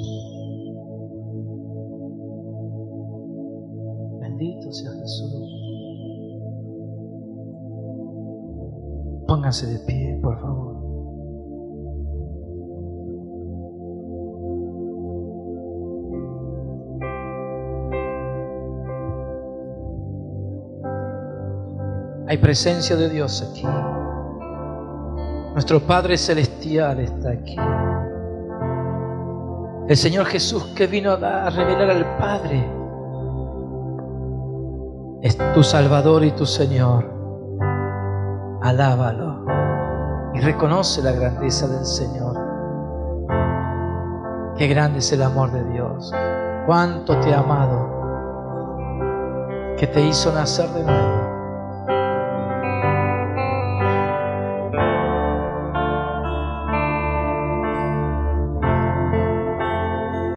Bendito sea Jesús. Pónganse de pie, por favor. Hay presencia de Dios aquí. Nuestro Padre Celestial está aquí. El Señor Jesús que vino a revelar al Padre es tu Salvador y tu Señor. Alábalo y reconoce la grandeza del Señor. Qué grande es el amor de Dios. Cuánto te ha amado, que te hizo nacer de nuevo.